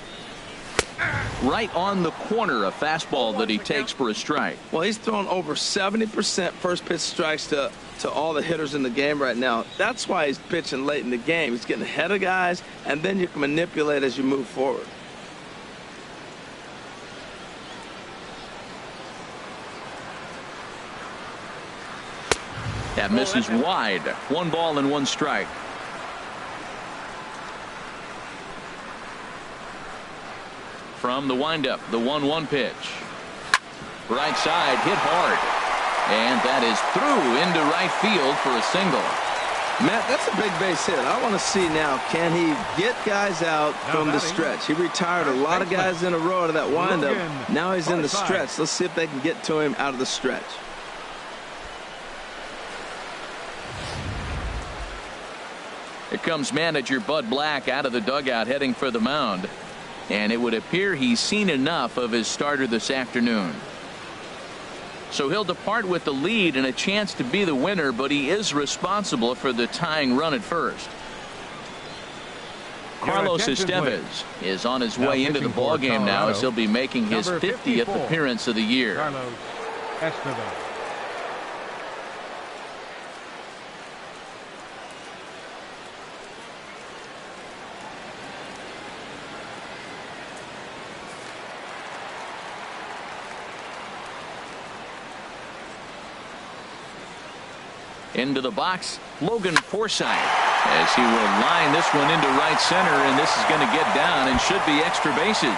A: Right on the corner, a fastball that he takes for a strike.
C: Well, he's thrown over 70% first pitch strikes to all the hitters in the game right now. That's why he's pitching late in the game. He's getting ahead of guys, and then you can manipulate as you move forward.
A: That misses wide. 1 ball and 1 strike. From the windup, the 1-1 pitch. Right side hit hard. And that is through into right field for a single.
C: Matt, that's a big base hit. I want to see now, can he get guys out from the stretch? He retired a lot of guys in a row out of that windup. Now he's in the stretch. Let's see if they can get to him out of the stretch.
A: Here comes manager Bud Black out of the dugout heading for the mound. And it would appear he's seen enough of his starter this afternoon. So he'll depart with the lead and a chance to be the winner, but he is responsible for the tying run at first. Carlos Estevez is on his way into the ballgame now as he'll be making his 50th appearance of the year.
D: Carlos Estevez.
A: Into the box, Logan Forsythe, as he will line this one into right center, and this is going to get down and should be extra bases.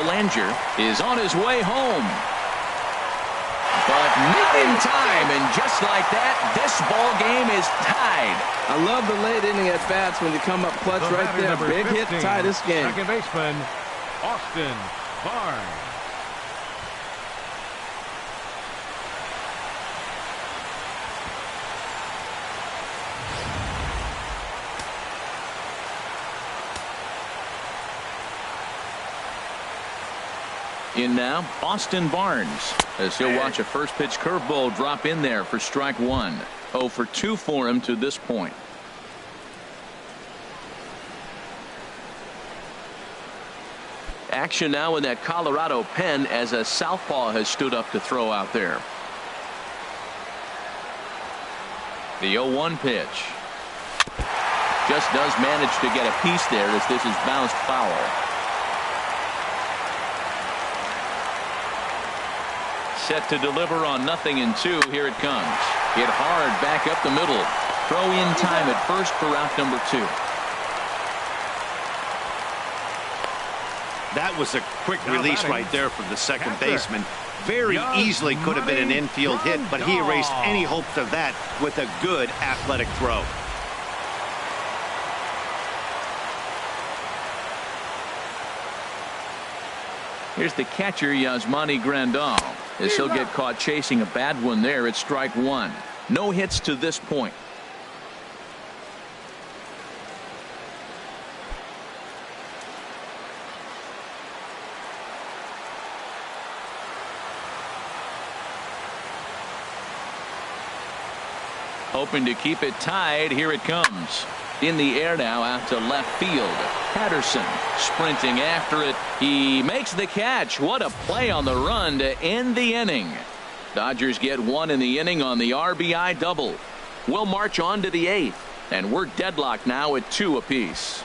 A: Belanger is on his way home, but not in time, and just like that, this ball game is tied.
C: I love the late inning at bats when you come up clutch right there. Big hit, tie this game.
D: Second baseman, Austin Barnes.
A: In now, Austin Barnes, as he'll watch a first pitch curveball drop in there for strike one. 0 for 2 for him to this point. Action now in that Colorado pen as a southpaw has stood up to throw out there. The 0-1 pitch. Just does manage to get a piece there as this is bounced foul. Set to deliver on 0-2. Here it comes. Hit hard back up the middle. Throw in time at first for out number 2.
B: That was a quick release right there from the second baseman. Very easily could have been an infield hit, but he erased any hopes of that with a good athletic throw.
A: Here's the catcher, Yasmani Grandal, as he'll get caught chasing a bad one there at strike one. No hits to this point. Hoping to keep it tied. Here it comes. In the air now out to left field. Patterson sprinting after it. He makes the catch. What a play on the run to end the inning. Dodgers get one in the inning on the RBI double. We'll march on to the 8th, and we're deadlocked now at 2 apiece.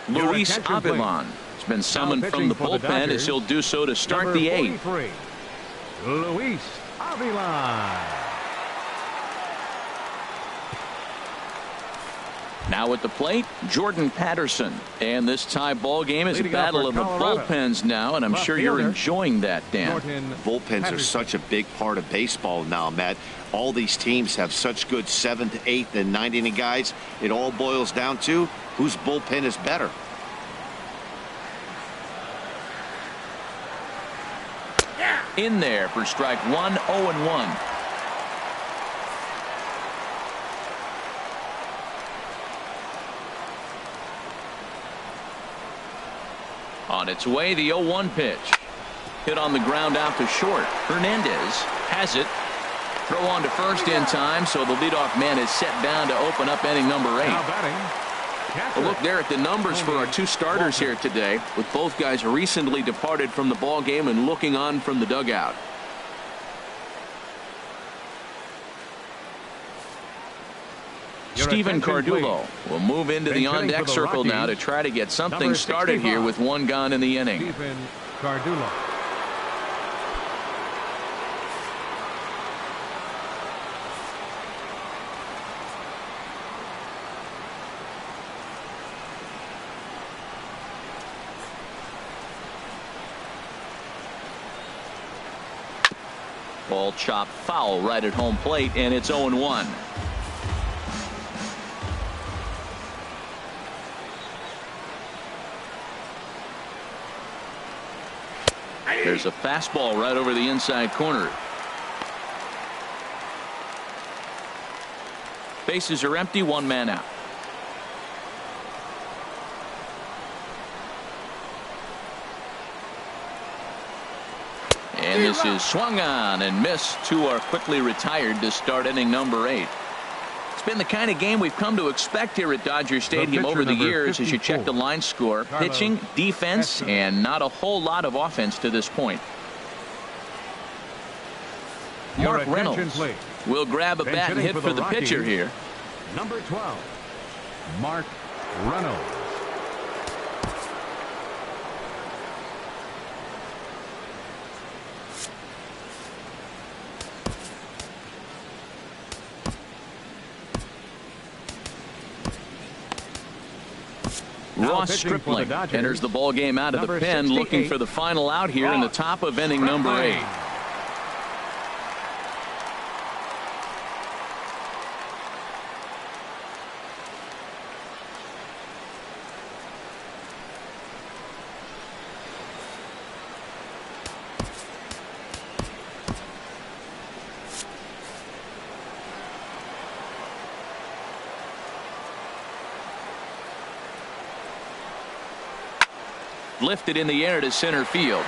A: Luis Avilan has been summoned from the bullpen as he'll do so to start the 8th.
D: Luis Avilan.
A: Now at the plate, Jordan Patterson. And this tie ball game is a battle of the bullpens now, and I'm sure you're enjoying that, Dan.
B: Bullpens are such a big part of baseball now, Matt. All these teams have such good 7th, 8th, and 9th inning guys. It all boils down to whose bullpen is better.
A: In there for strike one, 0-1. On its way, the 0-1 pitch. Hit on the ground out to short. Hernandez has it. Throw on to first in time, so the leadoff man is set down to open up inning number 8. A look there at the numbers for our 2 starters here today, with both guys recently departed from the ball game and looking on from the dugout. Steven Cardullo will move into the on-deck circle now to try to get something started here with 1 gone in the inning.
D: Steven Cardullo.
A: Ball chopped foul right at home plate, and it's 0-1. There's a fastball right over the inside corner. Bases are empty, one man out. And this is swung on and missed. Two are quickly retired to start inning number 8. It's been the kind of game we've come to expect here at Dodger Stadium over the years as you check the line score. Pitching, defense, and not a whole lot of offense to this point. Mark Reynolds will grab a bat and hit for the pitcher here.
D: Number 12, Mark Reynolds.
A: Ross Stripling enters the ball game out of the pen, looking for the final out here in the top of inning number 8. Lifted in the air to center field.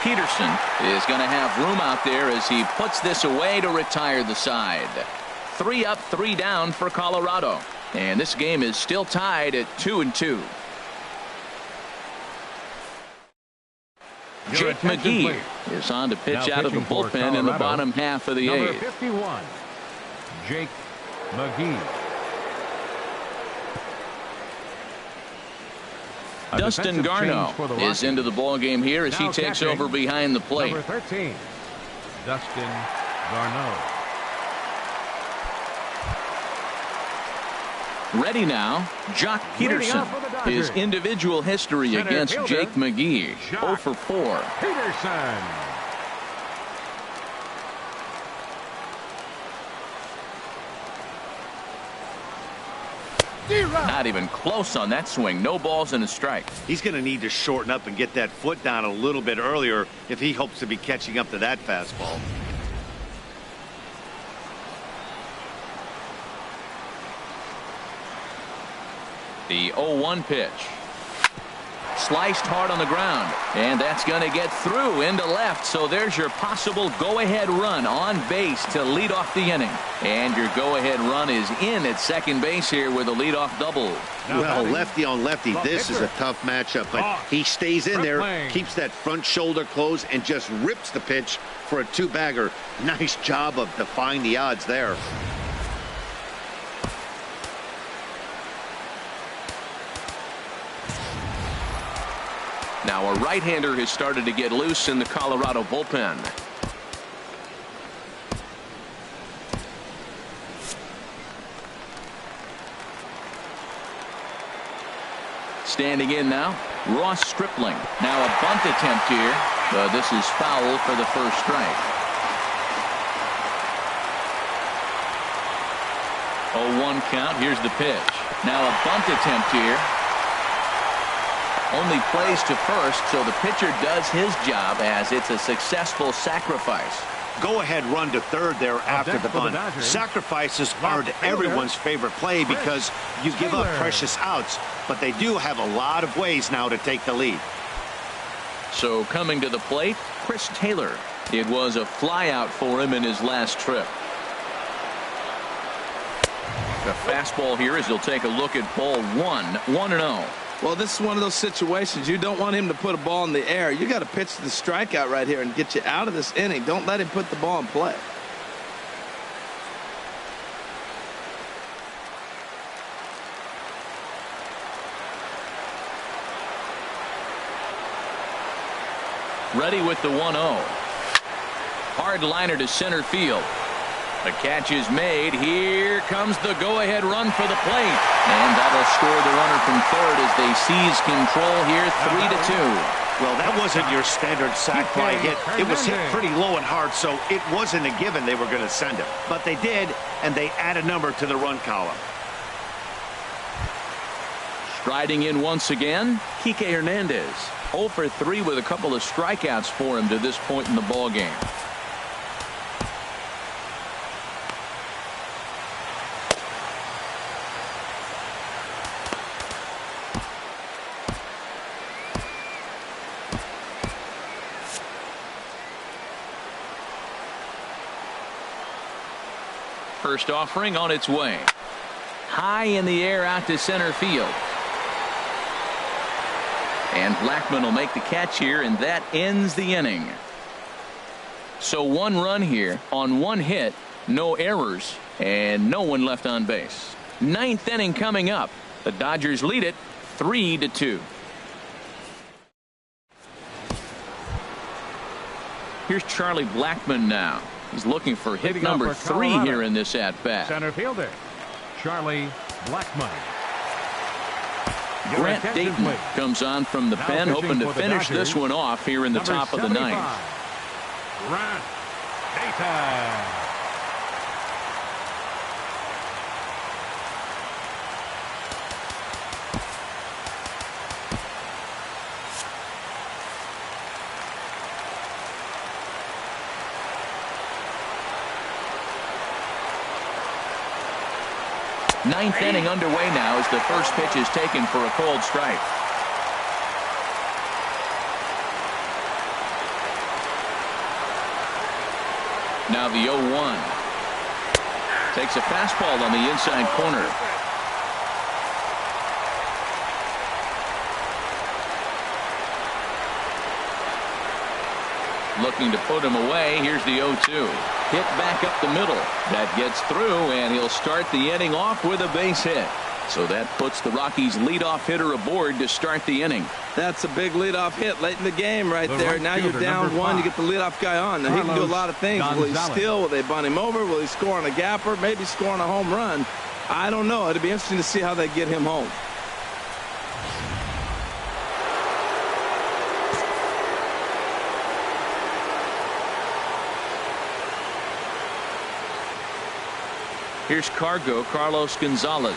A: Peterson is going to have room out there as he puts this away to retire the side. 3 up, 3 down for Colorado. And this game is still tied at 2-2. Jake McGee is on to pitch out of the bullpen in the bottom half of the 8th.
D: Number 51, Jake McGee.
A: Dustin Garneau is into the ball game here as he takes over behind the plate.
D: Number 13, Dustin Garneau.
A: Ready now, Jock Peterson. His individual history against Jake McGee, 0 for 4.
D: Peterson.
A: Not even close on that swing. No balls and a strike.
B: He's going to need to shorten up and get that foot down a little bit earlier if he hopes to be catching up to that fastball.
A: The 0-1 pitch. Sliced hard on the ground, and that's going to get through into left. So there's your possible go-ahead run on base to lead off the inning. And your go-ahead run is in at second base here with a leadoff double.
B: Well, lefty on lefty, this is a tough matchup, but he stays in there, keeps that front shoulder closed, and just rips the pitch for a 2-bagger. Nice job of defying the odds there.
A: Now a right-hander has started to get loose in the Colorado bullpen. Standing in now, Ross Stripling. Now a bunt attempt here. This is foul for the first strike. 0-1 count. Here's the pitch. Now a bunt attempt here. Only plays to first, so the pitcher does his job as it's a successful sacrifice.
B: Go-ahead run to third there after the bunt. Sacrifices aren't everyone's favorite play because you give up precious outs, but they do have a lot of ways now to take the lead.
A: So coming to the plate, Chris Taylor. It was a flyout for him in his last trip. The fastball here as he'll take a look at ball 1, 1-0.
C: Well, this is one of those situations you don't want him to put a ball in the air. You got to pitch the strikeout right here and get you out of this inning. Don't let him put the ball in play.
A: Ready with the 1-0. Hard liner to center field. The catch is made. Here comes the go-ahead run for the plate. And that'll score the runner from third as they seize control here, 3-2.
B: Well, that wasn't your standard sac fly hit. It was hit pretty low and hard, so it wasn't a given they were going to send him. But they did, and they add a number to the run column.
A: Striding in once again, Kike Hernandez. 0 for 3 with a couple of strikeouts for him to this point in the ball game. First offering on its way. High in the air out to center field. And Blackmon will make the catch here, and that ends the inning. So 1 run here on 1 hit, no errors, and no one left on base. 9th inning coming up. The Dodgers lead it 3-2. Here's Charlie Blackmon now. He's looking for hit number 3 here in this at-bat.
D: Center fielder, Charlie Blackmon.
A: Grant Dayton comes on from the pen, hoping to finish this one off here in the top of the 9th.
D: Grant Dayton.
A: Ninth inning underway now as the first pitch is taken for a cold strike. Now the 0-1. Takes a fastball on the inside corner. Looking to put him away. Here's the 0-2. Hit back up the middle. That gets through, and he'll start the inning off with a base hit. So that puts the Rockies leadoff hitter aboard to start the inning.
C: That's a big leadoff hit late in the game right there. Now you're down 1. You get the leadoff guy on. Now he can do a lot of things. Will he steal? Will they bunt him over? Will he score on a gapper? Maybe score on a home run. I don't know. It'll be interesting to see how they get him home.
A: Here's Carlos Gonzalez,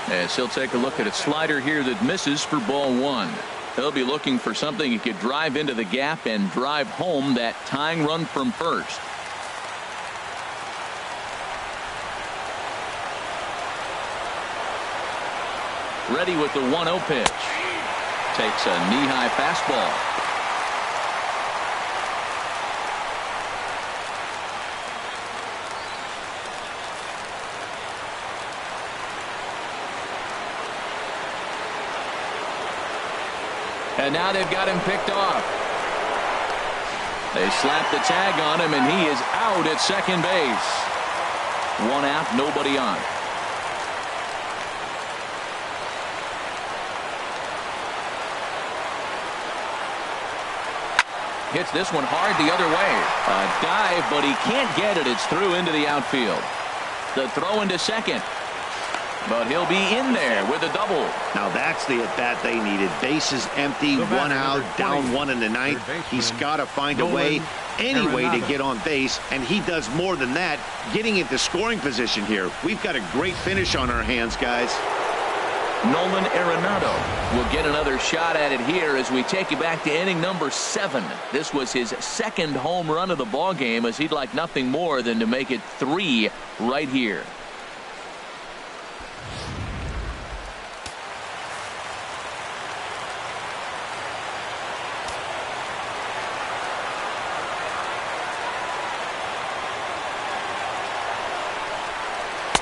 A: as he'll take a look at a slider here that misses for ball 1. He'll be looking for something he could drive into the gap and drive home that tying run from first. Ready with the 1-0 pitch. Takes a knee-high fastball. And now they've got him picked off. They slap the tag on him, and he is out at second base. 1 out, nobody on. Hits this one hard the other way. A dive, but he can't get it. It's through into the outfield. The throw into second. But he'll be in there with a double.
B: Now that's the at-bat they needed. Bases empty, 1 out, down 1 in the 9th. He's got to find a way, any way to get on base, and he does more than that, getting into scoring position here. We've got a great finish on our hands, guys.
A: Nolan Arenado will get another shot at it here as we take you back to inning number 7. This was his 2nd home run of the ball game, as he'd like nothing more than to make it 3 right here.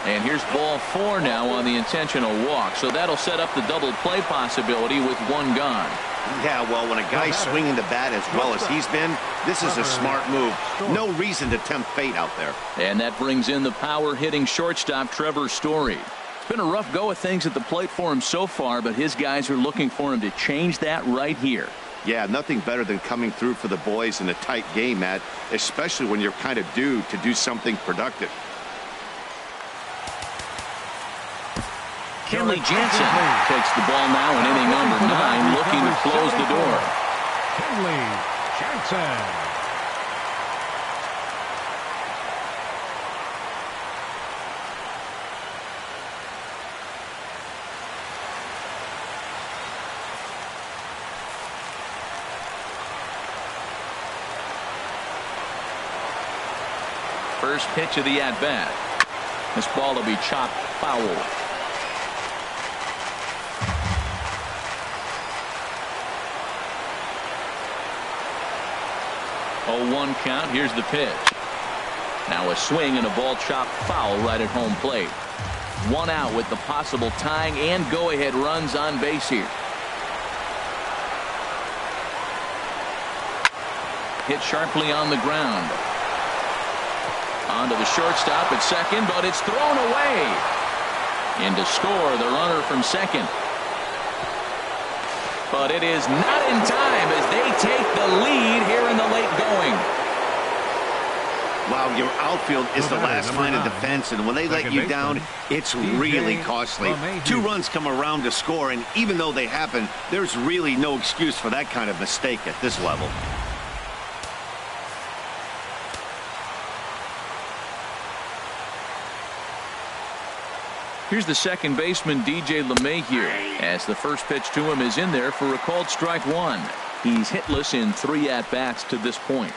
A: And here's ball 4 now on the intentional walk. So that'll set up the double play possibility with 1 gone.
B: Yeah, well, when a guy's swinging the bat as well as he's been, this is a smart move. No reason to tempt fate out there.
A: And that brings in the power-hitting shortstop, Trevor Story. It's been a rough go of things at the plate for him so far, but his guys are looking for him to change that right here.
B: Yeah, nothing better than coming through for the boys in a tight game, Matt, especially when you're kind of due to do something productive.
A: Kenley Jansen takes the ball now in inning number 9, looking to close the door.
D: Kenley Jansen.
A: First pitch of the at-bat. This ball will be chopped foul. 0-1 count. Here's the pitch. Now a swing and a ball chopped foul right at home plate. One out with the possible tying and go-ahead runs on base here. Hit sharply on the ground. Onto the shortstop at second, but it's thrown away. In to score the runner from second. But it is not in time as they take the lead here in the late going.
B: Wow, your outfield is the last line of defense, and when they let you down, it's really costly. 2 runs come around to score, and even though they happen, there's really no excuse for that kind of mistake at this level.
A: Here's the second baseman, DJ LeMahieu, as the first pitch to him is in there for a called strike 1. He's hitless in 3 at-bats to this point.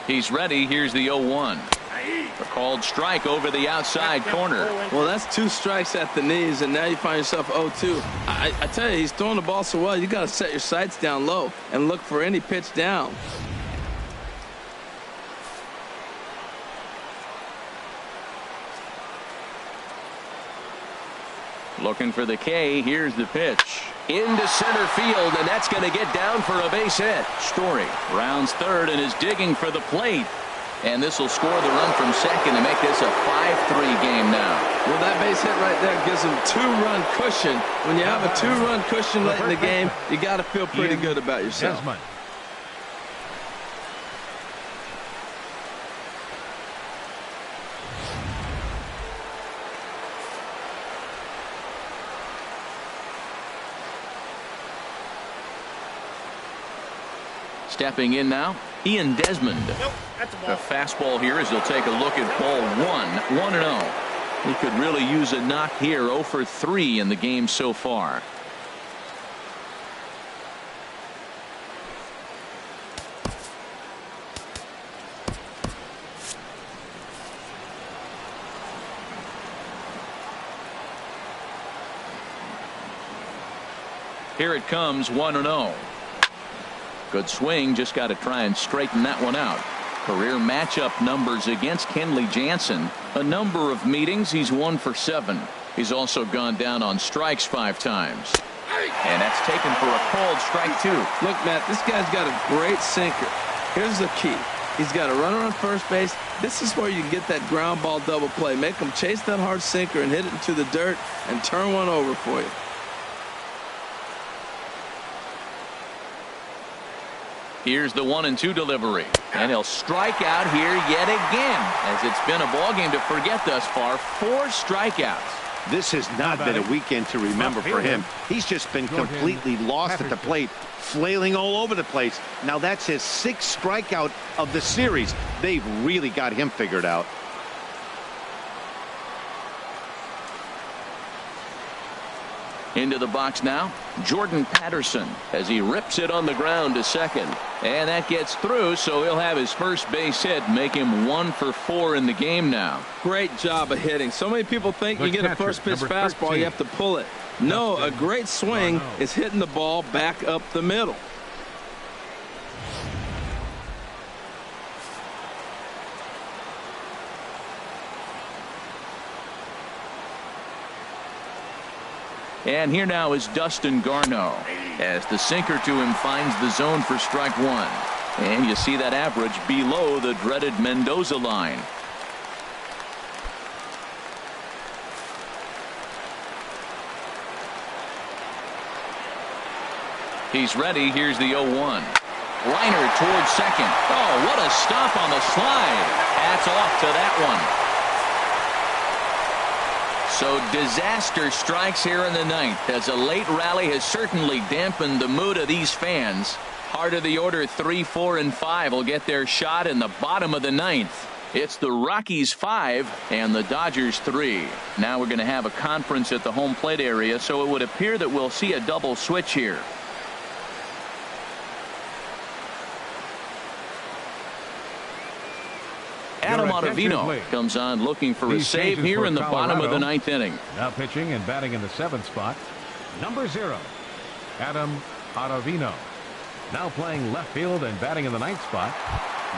A: He's ready. Here's the 0-1. A called strike over the outside corner.
C: Well, that's 2 strikes at the knees, and now you find yourself 0-2. I tell you, he's throwing the ball so well, you got to set your sights down low and look for any pitch down.
A: Looking for the K. Here's the pitch. Into center field, and that's going to get down for a base hit. Story rounds third and is digging for the plate. And this will score the run from second to make this a 5-3 game now.
C: Well, that base hit right there gives them 2-run cushion. When you have a 2-run cushion late in the game, you got to feel pretty good about yourself.
A: Stepping in now, Ian Desmond.
E: Nope, that's a ball.
A: A fastball here as he'll take a look at ball 1, 1-0. He could really use a knock here. 0 for 3 in the game so far. Here it comes, 1-0. Good swing, just got to try and straighten that one out. Career matchup numbers against Kenley Jansen. A number of meetings, he's 1 for 7. He's also gone down on strikes 5 times. And that's taken for a called strike 2.
C: Look, Matt, this guy's got a great sinker. Here's the key. He's got a runner on first base. This is where you can get that ground ball double play. Make him chase that hard sinker and hit it into the dirt and turn one over for you.
A: Here's the 1-2 delivery, and he'll strike out here yet again, as it's been a ball game to forget thus far. 4 strikeouts.
B: This has not been a weekend to remember for him. He's just been completely lost at the plate, flailing all over the place. Now that's his 6th strikeout of the series. They've really got him figured out.
A: Into the box now, Jordan Patterson, as he rips it on the ground to second. And that gets through, so he'll have his first base hit, make him 1 for 4 in the game now.
C: Great job of hitting. So many people think you get a first pitch fastball, you have to pull it. No, a great swing is hitting the ball back up the middle.
A: And here now is Dustin Garneau, as the sinker to him finds the zone for strike 1. And you see that average below the dreaded Mendoza line. He's ready. Here's the 0-1. Liner towards second. Oh, what a stop on the slide. Hats off to that one. So disaster strikes here in the ninth, as a late rally has certainly dampened the mood of these fans. Heart of the order 3, 4, and 5 will get their shot in the bottom of the ninth. It's the Rockies 5 and the Dodgers 3. Now we're going to have a conference at the home plate area, so it would appear that we'll see a double switch here. Adam Ottavino comes on looking for a save here in the bottom of the ninth inning.
D: Now pitching and batting in the 7th spot, number 0, Adam Ottavino. Now playing left field and batting in the 9th spot,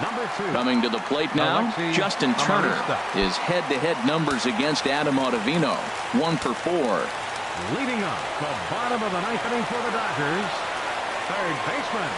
D: number 2.
A: Coming to the plate now, Justin Turner. His head-to-head numbers against Adam Ottavino, 1 for 4.
D: Leading off the bottom of the 9th inning for the Dodgers, third baseman,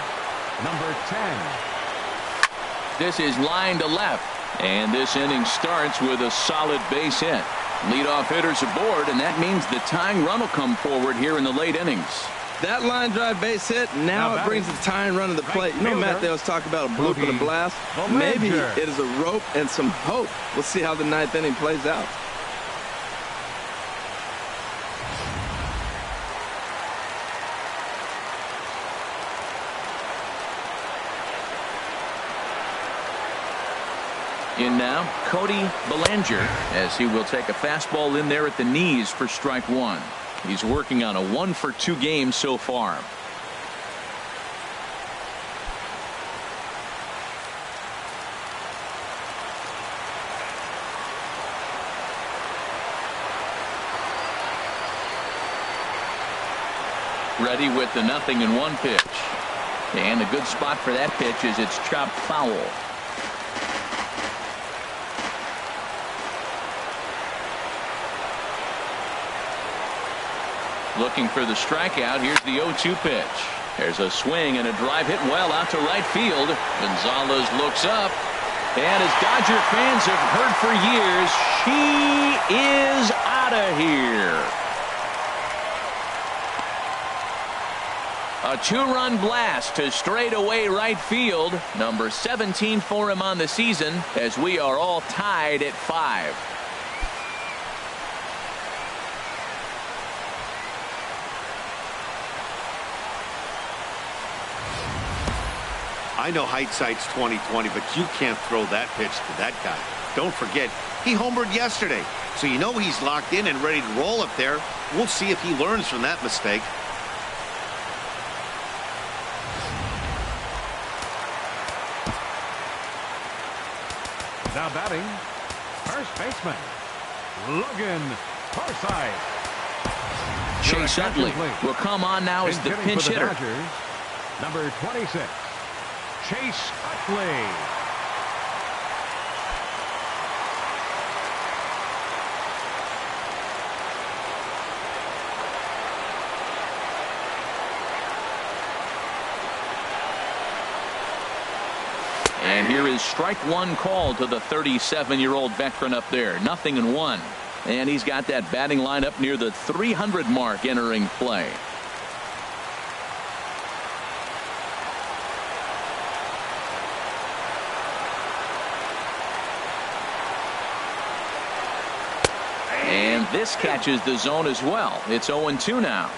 D: number 10.
A: This is line to left. And this inning starts with a solid base hit. Leadoff hitters aboard, and that means the tying run will come forward here in the late innings.
C: That line drive base hit, now it brings the tying run to the plate. You know, Matt, they was talking about a bloop and a blast. Maybe it is a rope and some hope. We'll see how the ninth inning plays out.
A: In now, Cody Bellinger, as he will take a fastball in there at the knees for strike 1. He's working on a 1 for 2 game so far. Ready with the 0-1 pitch. And a good spot for that pitch is it's chopped foul. Looking for the strikeout. Here's the 0-2 pitch. There's a swing and a drive hit well out to right field. Gonzalez looks up. And as Dodger fans have heard for years, she is out of here. A 2-run blast to straightaway right field. Number 17 for him on the season, as we are all tied at 5.
B: I know hindsight's 20/20, but you can't throw that pitch to that guy. Don't forget, he homered yesterday, so you know he's locked in and ready to roll up there. We'll see if he learns from that mistake.
D: Now batting, first baseman, Logan Forsythe.
A: Chase Utley will come on now as the pinch hitter.
D: Dodgers, number 26, Chase Utley.
A: And here is strike 1 call to the 37-year-old veteran up there. 0-1. And he's got that batting lineup near the 300 mark entering play. And this catches the zone as well. It's 0-2 now.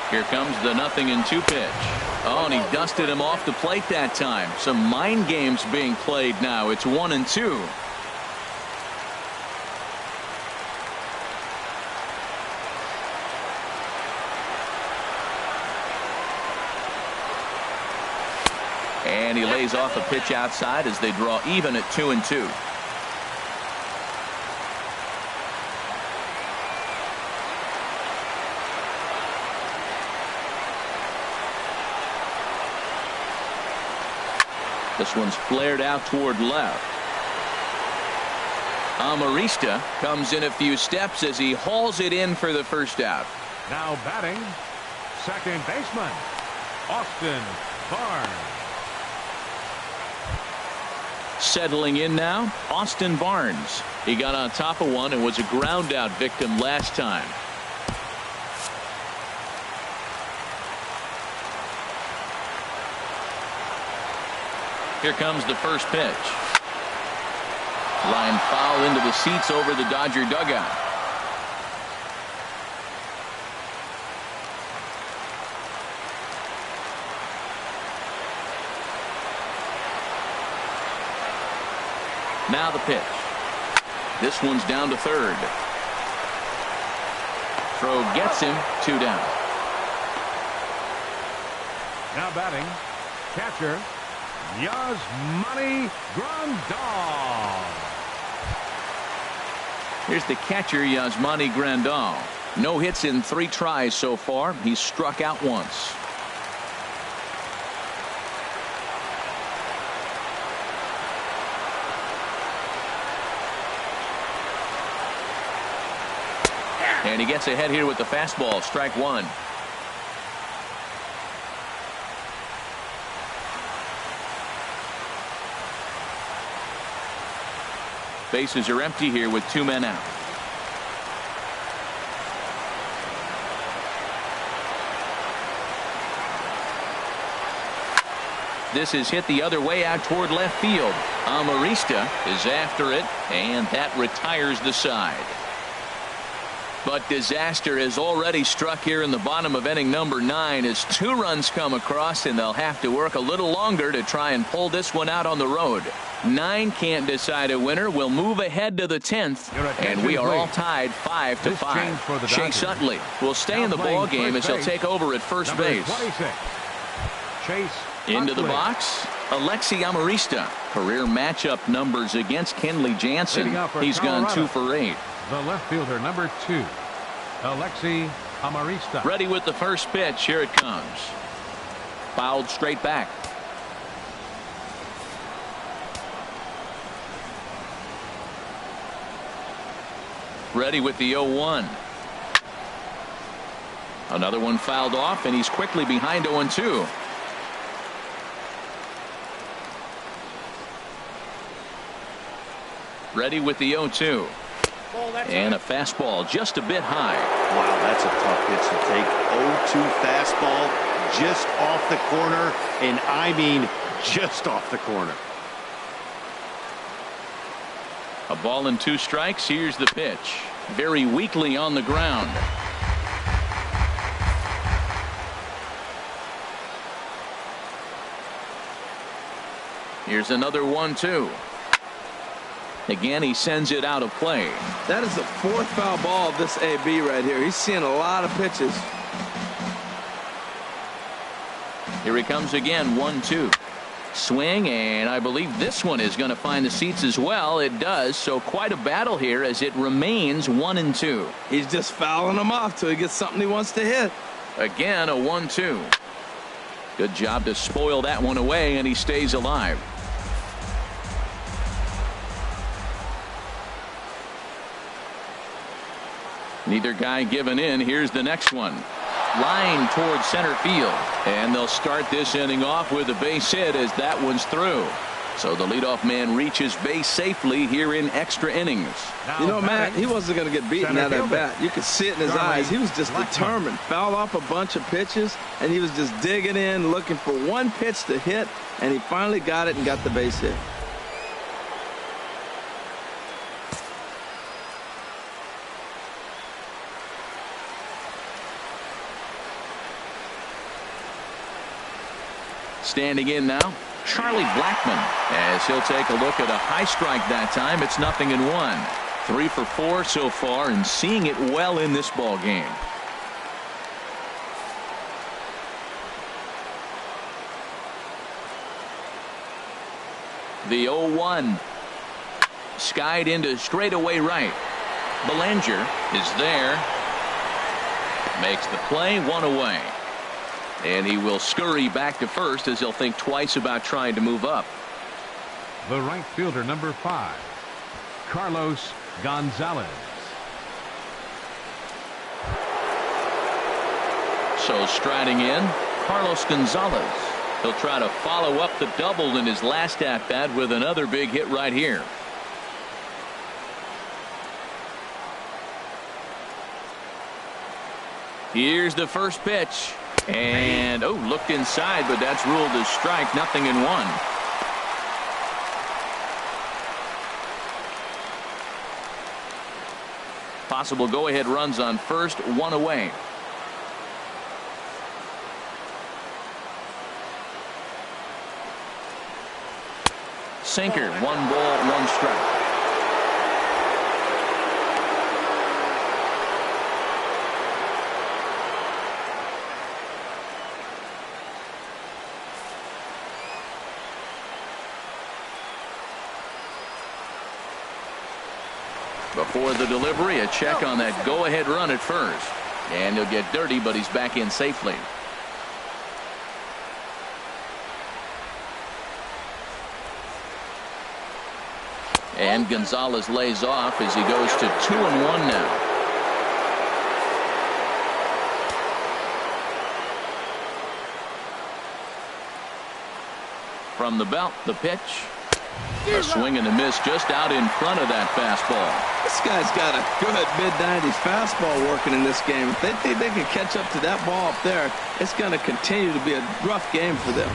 A: Here comes the 0-2 pitch. Oh, and he dusted him off the plate that time. Some mind games being played now. It's 1-2. And he lays off a pitch outside as they draw even at 2-2. This one's flared out toward left. Amarista comes in a few steps as he hauls it in for the first out.
D: Now batting, second baseman, Austin Barnes.
A: Settling in now, Austin Barnes. He got on top of one and was a ground out victim last time. Here comes the first pitch. Line foul into the seats over the Dodger dugout. Now the pitch. This one's down to third. Throw gets him, 2 down.
D: Now batting, catcher, Yasmani Grandal.
A: Here's the catcher, Yasmani Grandal. No hits in 3 tries so far. He's struck out once. And he gets ahead here with the fastball. Strike 1. Bases are empty here with 2 men out. This is hit the other way out toward left field. Amarista is after it, and that retires the side. But disaster has already struck here in the bottom of inning number 9 as 2 runs come across, and they'll have to work a little longer to try and pull this one out on the road. 9 can't decide a winner. We'll move ahead to the 10th, and we are all tied 5-5. Chase Utley will stay in the ball game as he'll take over at first base. Into the box, Alexi Amarista. Career matchup numbers against Kenley Jansen. He's gone 2 for 8.
D: The left fielder, number 2, Alexi Amarista.
A: Ready with the first pitch. Here it comes. Fouled straight back. Ready with the 0-1. Another one fouled off, and he's quickly behind 0-2. Ready with the 0-2. And a fastball just a bit high.
B: Wow, that's a tough pitch to take. 0-2 fastball just off the corner, and I mean just off the corner.
A: A ball and 2 strikes. Here's the pitch. Very weakly on the ground. Here's another 1-2. Again, he sends it out of play.
C: That is the 4th foul ball of this AB right here. He's seeing a lot of pitches.
A: Here he comes again. 1-2. Swing, and I believe this one is going to find the seats as well. It does. So quite a battle here as it remains 1-2.
C: He's just fouling them off till he gets something he wants to hit.
A: Again, a 1-2. Good job to spoil that one away, and he stays alive. Neither guy giving in. Here's the next one. Line towards center field. And they'll start this inning off with a base hit as that one's through. So the leadoff man reaches base safely here in extra innings.
C: You know, Matt, he wasn't going to get beaten out of that bat. You could see it in his eyes. He was just determined. Fouled off a bunch of pitches, and he was just digging in, looking for one pitch to hit, and he finally got it and got the base hit.
A: Standing in now, Charlie Blackmon, as he'll take a look at a high strike that time. It's 0-1. 3 for 4 so far, and seeing it well in this ball game. The 0-1. Skied into straightaway right. Belanger is there. Makes the play, 1 away. And he will scurry back to first as he'll think twice about trying to move up.
D: The right fielder, number 5, Carlos Gonzalez.
A: So striding in, Carlos Gonzalez. He'll try to follow up the double in his last at-bat with another big hit right here. Here's the first pitch. And, looked inside, but that's ruled as strike. 0-1. Possible go-ahead runs on first, one away. Sinker, 1 ball, 1 strike. Before the delivery, a check on that go-ahead run at first. And he'll get dirty, but he's back in safely. And Gonzalez lays off as he goes to 2-1 now. From the belt, the pitch. A swing and a miss just out in front of that fastball.
C: This guy's got a good mid-90s fastball working in this game. If they think they can catch up to that ball up there, it's going to continue to be a rough game for them.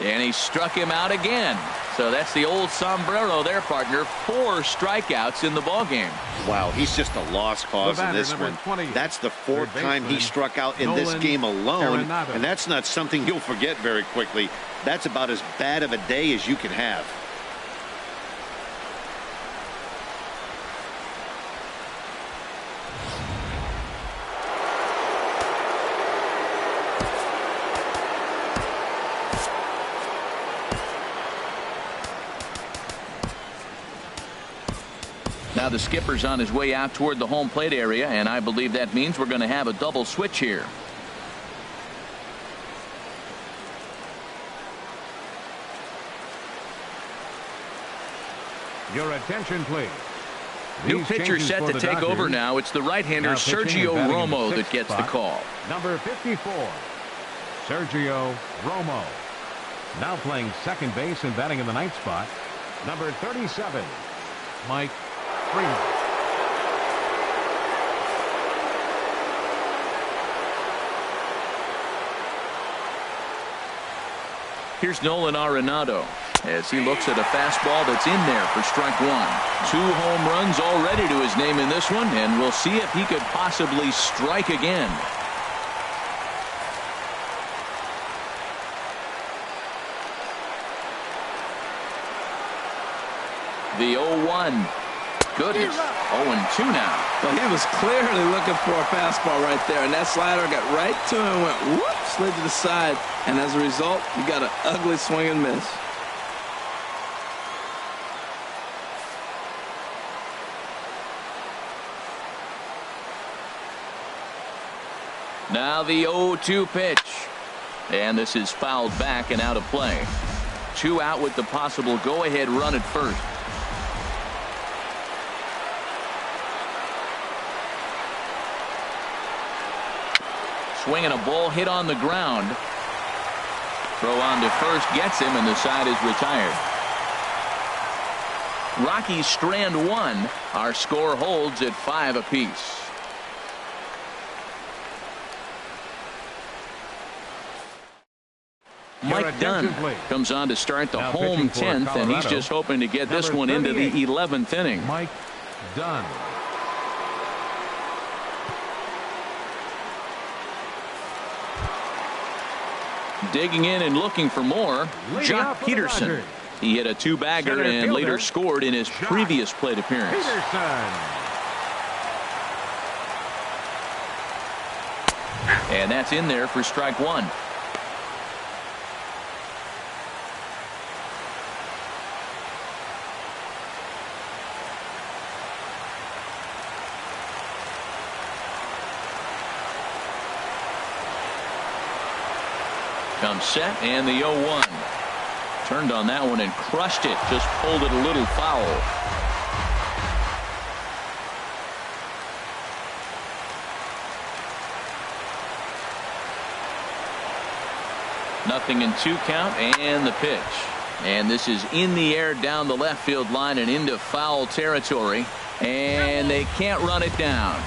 A: And he struck him out again. So that's the old sombrero there, partner. 4 strikeouts in the ballgame.
B: Wow, he's just a lost cause in this one.
D: 20,
B: that's the 4th time he struck out in this game alone, and that's not something you'll forget very quickly. That's about as bad of a day as you can have.
A: Now the skipper's on his way out toward the home plate area, and I believe that means we're going to have a double switch here.
D: Your attention, please.
A: New
D: These
A: pitcher
D: changes
A: set
D: for
A: to
D: the
A: take over
D: Dodgers.
A: now. It's the right-hander
D: Now pitching and
A: Sergio
D: batting in the
A: Romo that
D: 6th
A: gets the
D: spot,
A: call.
D: Number 54, Sergio Romo. Now playing second base and batting in the 9th spot, number 37, Mike Freeman.
A: Here's Nolan Arenado as he looks at a fastball that's in there for strike 1. 2 home runs already to his name in this one, and we'll see if he could possibly strike again. The 0-1. Goodness. 0-2 now.
C: Well, he was clearly looking for a fastball right there, and that slider got right to him, went whoop, slid to the side, and as a result, you got an ugly swing and miss.
A: Now the 0-2 pitch. And this is fouled back and out of play. 2 out with the possible go-ahead run at first. Swinging a ball hit on the ground. Throw on to first gets him, and the side is retired. Rockies strand 1. Our score holds at 5 apiece. Mike Dunn comes on to start the home 10th, and he's just hoping to get this one into the 11th inning.
D: Mike Dunn.
A: Digging in and looking for more, Jock Peterson. He hit a 2-bagger and later scored in his previous plate appearance. And that's in there for strike 1. Comes set, and the 0-1. Turned on that one and crushed it. Just pulled it a little foul. Nothing in 2 count, and the pitch. And this is in the air down the left field line and into foul territory. And they can't run it down.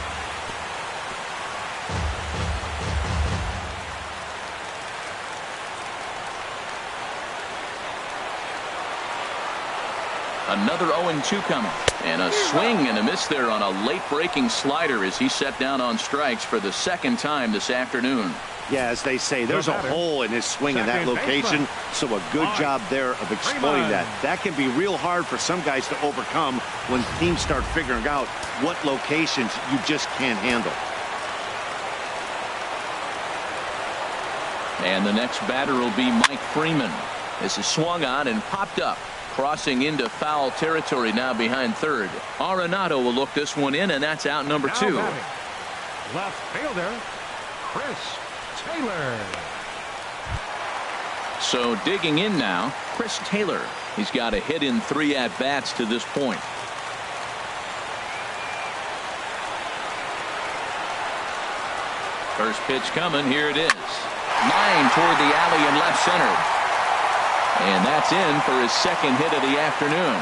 A: Another 0-2 coming. And a swing and a miss there on a late breaking slider as he set down on strikes for the second time this afternoon.
B: Yeah, as they say, there's a hole in his swing in that location, so a good job there of exploiting that. That can be real hard for some guys to overcome when teams start figuring out what locations you just can't handle.
A: And the next batter will be Mike Freeman. This is swung on and popped up, crossing into foul territory now behind third. Arenado will look this one in, and that's out number 2.
D: Left fielder, Chris Taylor.
A: So digging in now, Chris Taylor. He's got a hit in 3 at-bats to this point. First pitch coming. Here it is. Line toward the alley in left center. And that's in for his second hit of the afternoon.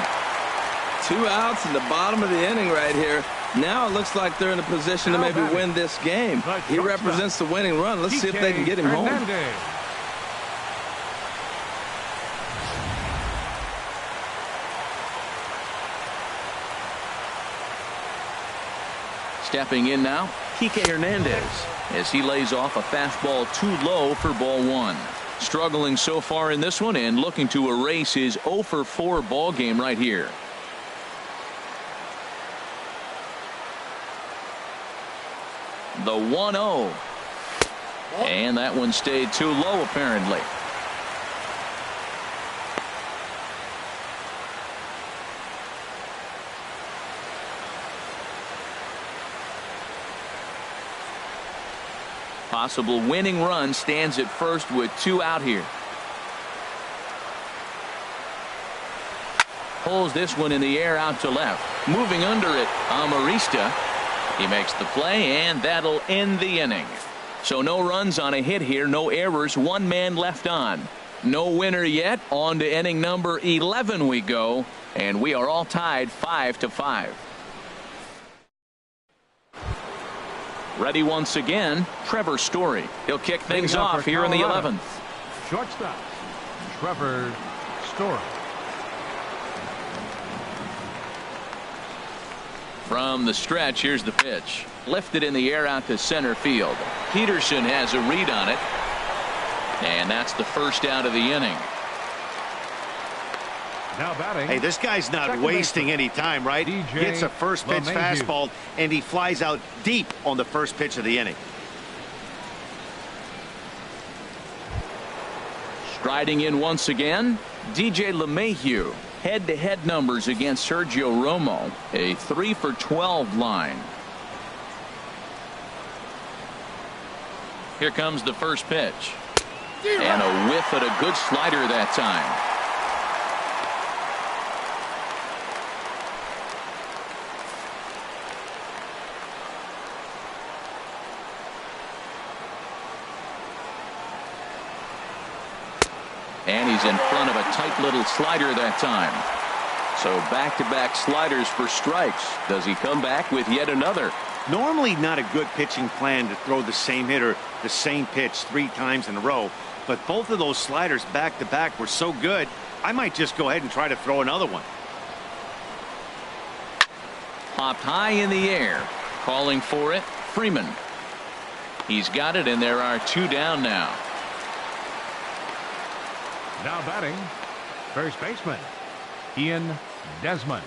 C: 2 outs in the bottom of the inning right here. Now it looks like they're in a position to maybe win this game. He represents the winning run. Let's see if they can get him home.
A: Stepping in now, Kike Hernandez, as he lays off a fastball too low for ball 1. Struggling so far in this one and looking to erase his 0-for-4 ball game right here. The 1-0. And that one stayed too low apparently. Possible winning run stands at first with 2 out here. Pulls this one in the air out to left. Moving under it, Amarista. He makes the play, and that'll end the inning. So no runs on a hit here, no errors, 1 man left on. No winner yet. On to inning number 11 we go, and we are all tied 5-5. Ready once again, Trevor Story. He'll kick things off here in the 11th.
D: Shortstop, Trevor Story.
A: From the stretch, here's the pitch. Lifted in the air out to center field. Peterson has a read on it. And that's the first out of the inning.
D: Now batting.
B: Hey, this guy's not wasting any time, right? Gets a first pitch fastball, and he flies out deep on the first pitch of the inning.
A: Striding in once again, DJ LeMahieu. Head-to-head numbers against Sergio Romo. A 3-for-12 line. Here comes the first pitch. And a whiff at a good slider that time. And he's in front of a tight little slider that time. So back-to-back sliders for strikes. Does he come back with yet another?
B: Normally not a good pitching plan to throw the same hitter the same pitch 3 times in a row. But both of those sliders back-to-back were so good, I might just go ahead and try to throw another one.
A: Popped high in the air. Calling for it, Freeman. He's got it, and there are 2 down now.
D: Now batting, first baseman, Ian Desmond.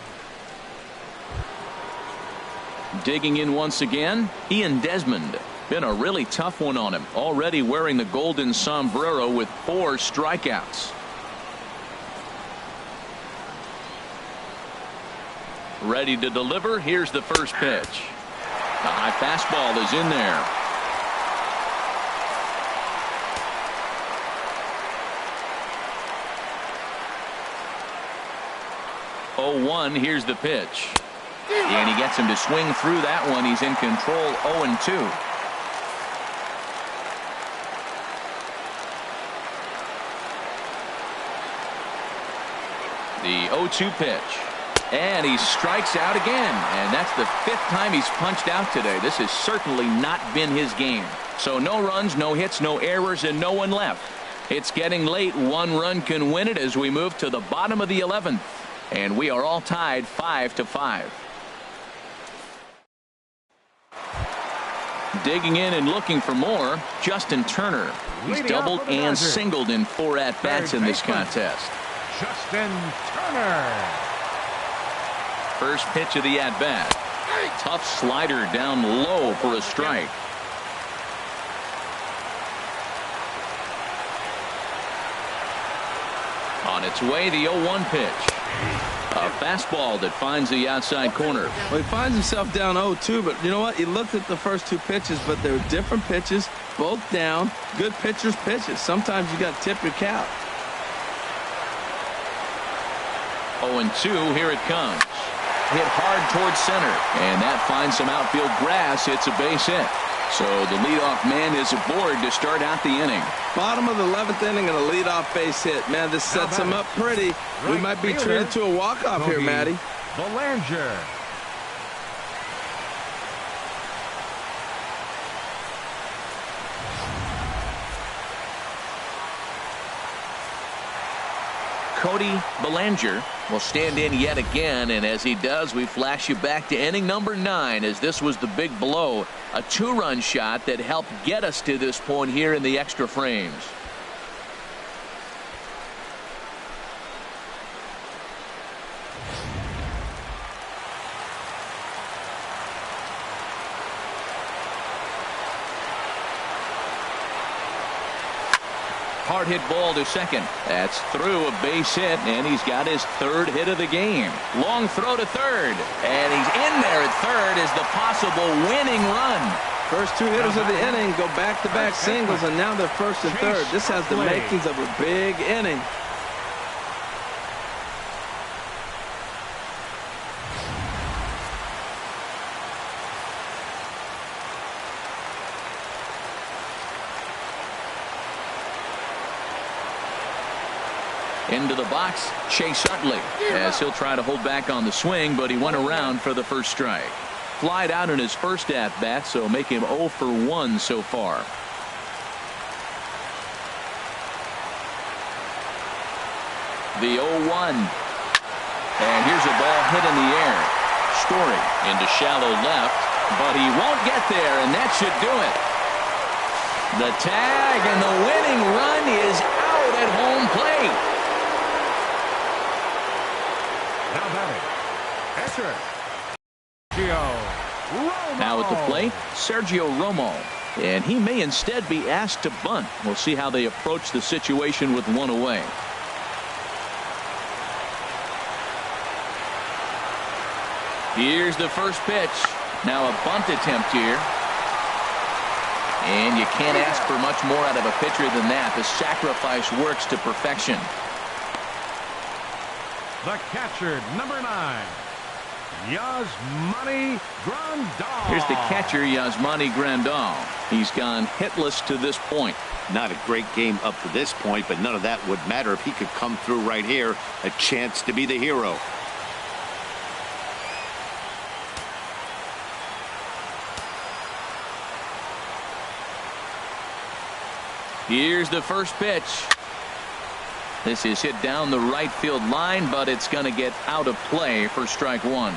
A: Digging in once again, Ian Desmond. Been a really tough one on him. Already wearing the golden sombrero with 4 strikeouts. Ready to deliver. Here's the first pitch. The high fastball is in there. Oh, 1. Here's the pitch. And he gets him to swing through that one. He's in control. 0-2. The 0-2 pitch. And he strikes out again. And that's the 5th time he's punched out today. This has certainly not been his game. So no runs, no hits, no errors, and no one left. It's getting late. 1 run can win it as we move to the bottom of the 11th. And we are all tied 5-5. Digging in and looking for more, Justin Turner. He's doubled and singled in 4 at-bats in this contest.
D: Justin Turner.
A: First pitch of the at-bat. Tough slider down low for a strike. On its way, the 0-1 pitch. A fastball that finds the outside corner.
C: Well, he finds himself down 0-2, but you know what? He looked at the first 2 pitches, but they were different pitches, both down. Good pitchers' pitches. Sometimes you got to tip your cap.
A: 0-2, here it comes. Hit hard towards center, and that finds some outfield grass. It's a base hit. So the leadoff man is aboard to start out the inning.
C: Bottom of the 11th inning and a leadoff base hit. Man, this sets him up pretty. We might be treated to a walk-off here, Matty.
D: Belanger.
A: Cody Belanger will stand in yet again, and as he does, we flash you back to inning number 9, as this was the big blow, a 2-run shot that helped get us to this point here in the extra frames. Hard hit ball to second. That's through, a base hit, and he's got his 3rd hit of the game. Long throw to third, and he's in there at third as the possible winning run.
C: First 2 hitters of the inning go back-to-back singles, and now they're first and third. This has the makings of a big inning.
A: Into the box, Chase Utley, as he'll try to hold back on the swing, but he went around for the first strike. Flied out in his first at-bat, so make him 0 for 1 so far. The 0-1. And here's a ball hit in the air. Story into shallow left, but he won't get there, and that should do it. The tag, and the winning run is out at home plate.
D: Now batting, pitcher, Sergio Romo.
A: Now at the plate, Sergio Romo. And he may instead be asked to bunt. We'll see how they approach the situation with 1 away. Here's the first pitch. Now a bunt attempt here. And you can't ask for much more out of a pitcher than that. The sacrifice works to perfection.
D: The catcher, number 9, Yasmani Grandal.
A: Here's the catcher, Yasmani Grandal. He's gone hitless to this point.
B: Not a great game up to this point, but none of that would matter if he could come through right here. A chance to be the hero.
A: Here's the first pitch. This is hit down the right field line, but it's going to get out of play for strike 1.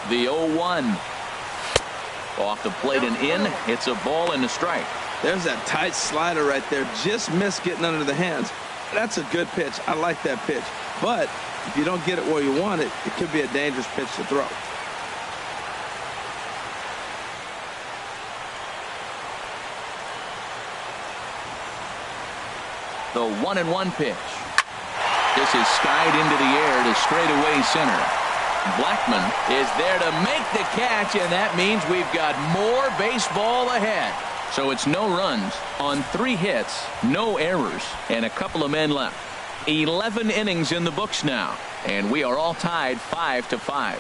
A: The 0-1. Off the plate and in. It's a ball and a strike.
C: There's that tight slider right there. Just missed getting under the hands. That's a good pitch. I like that pitch. But if you don't get it where you want it, it could be a dangerous pitch to throw.
A: The 1-1 pitch. This is skied into the air to straightaway center. Blackman is there to make the catch, and that means we've got more baseball ahead. So it's no runs on 3 hits, no errors, and a couple of men left. 11 innings in the books now, and we are all tied 5-5.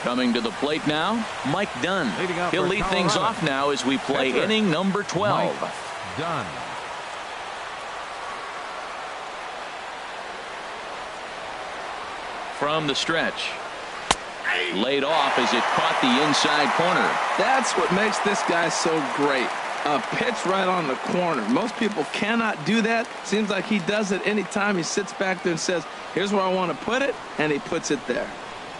A: Coming to the plate now, Mike Dunn. He'll lead things off now as we play inning number 12.
D: Mike Dunn.
A: from the stretch. Laid off as it caught the inside corner.
C: That's what makes this guy so great. A pitch right on the corner. Most people cannot do that. Seems like he does it anytime he sits back there and says, here's where I want to put it, and he puts it there.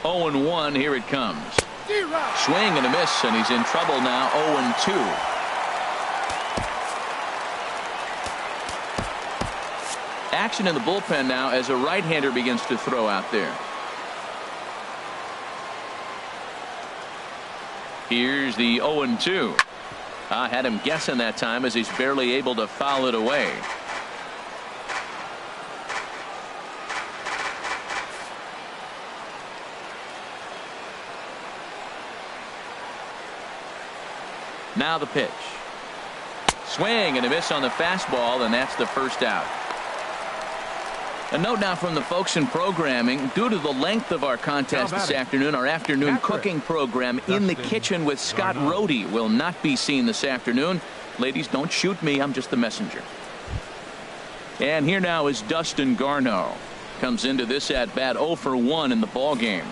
A: 0-1, here it comes. Swing and a miss, and he's in trouble now. 0-2. Action in the bullpen now as a right-hander begins to throw out there. Here's the 0-2. I had him guessing that time as he's barely able to foul it away. Now the pitch. Swing and a miss on the fastball, and that's the first out. A note now from the folks in programming. Due to the length of our contest this afternoon, our afternoon cooking program, In the Kitchen with Scott Rohde, will not be seen this afternoon. Ladies, don't shoot me. I'm just the messenger. And here now is Dustin Garneau. Comes into this at bat 0 for 1 in the ball game.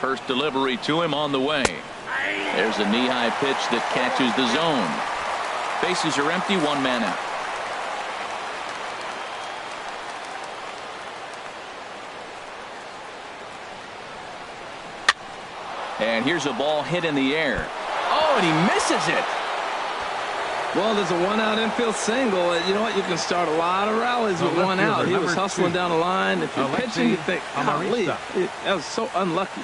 A: First delivery to him on the way. There's a knee-high pitch that catches the zone. Bases are empty, one man out. And here's a ball hit in the air. Oh, and he misses it.
C: Well, there's a one-out infield single. You know what? You can start a lot of rallies with one out. He was hustling down the line. If you're pitching, you think, golly, that was so unlucky.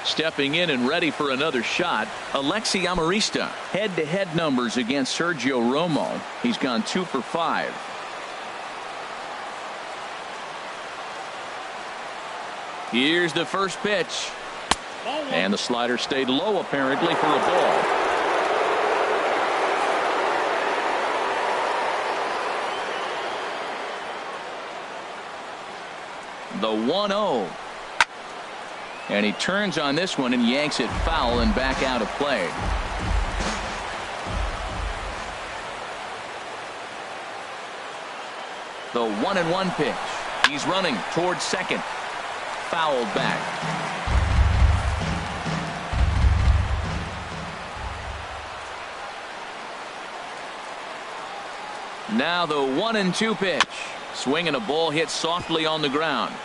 A: Stepping in and ready for another shot, Alexi Amarista. Head-to-head numbers against Sergio Romo. He's gone 2 for 5. Here's the first pitch. And the slider stayed low apparently for a ball. The 1-0. And he turns on this one and yanks it foul and back out of play. The 1-1 pitch. He's running towards second. Fouled back. Now the 1-2 pitch. Swing and a ball hit softly on the ground.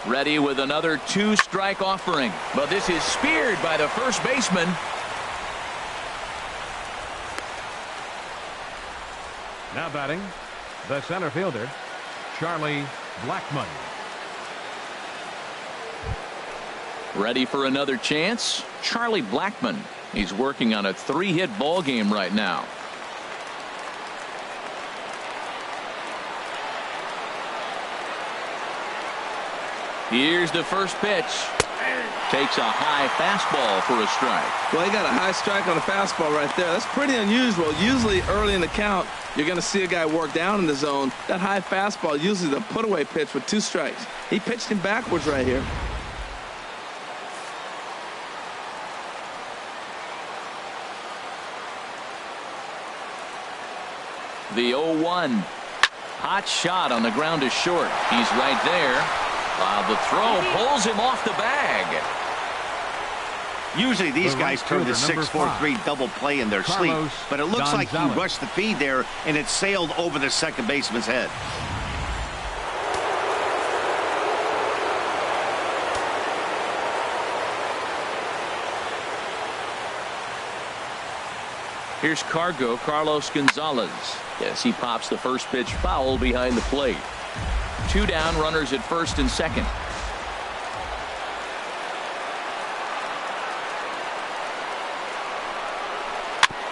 A: Ready with another 2-strike offering, but this is speared by the first baseman.
D: Now batting, the center fielder, Charlie Blackmon.
A: Ready for another chance, Charlie Blackmon. He's working on a 3-hit ball game right now. Here's the first pitch. Takes a high fastball for a strike.
C: Well, he got a high strike on the fastball right there. That's pretty unusual. Usually early in the count, you're going to see a guy work down in the zone. That high fastball, usually the put-away pitch with 2 strikes. He pitched him backwards right here.
A: The 0-1. Hot shot on the ground to short. He's right there. The throw pulls him off the bag.
B: Usually these guys turn the 6-4-3 double play in their sleep, but it looks like he rushed the feed there and it sailed over the second baseman's head.
A: Here's Carlos Gonzalez. Yes, he pops the first pitch foul behind the plate. 2 down, runners at first and second.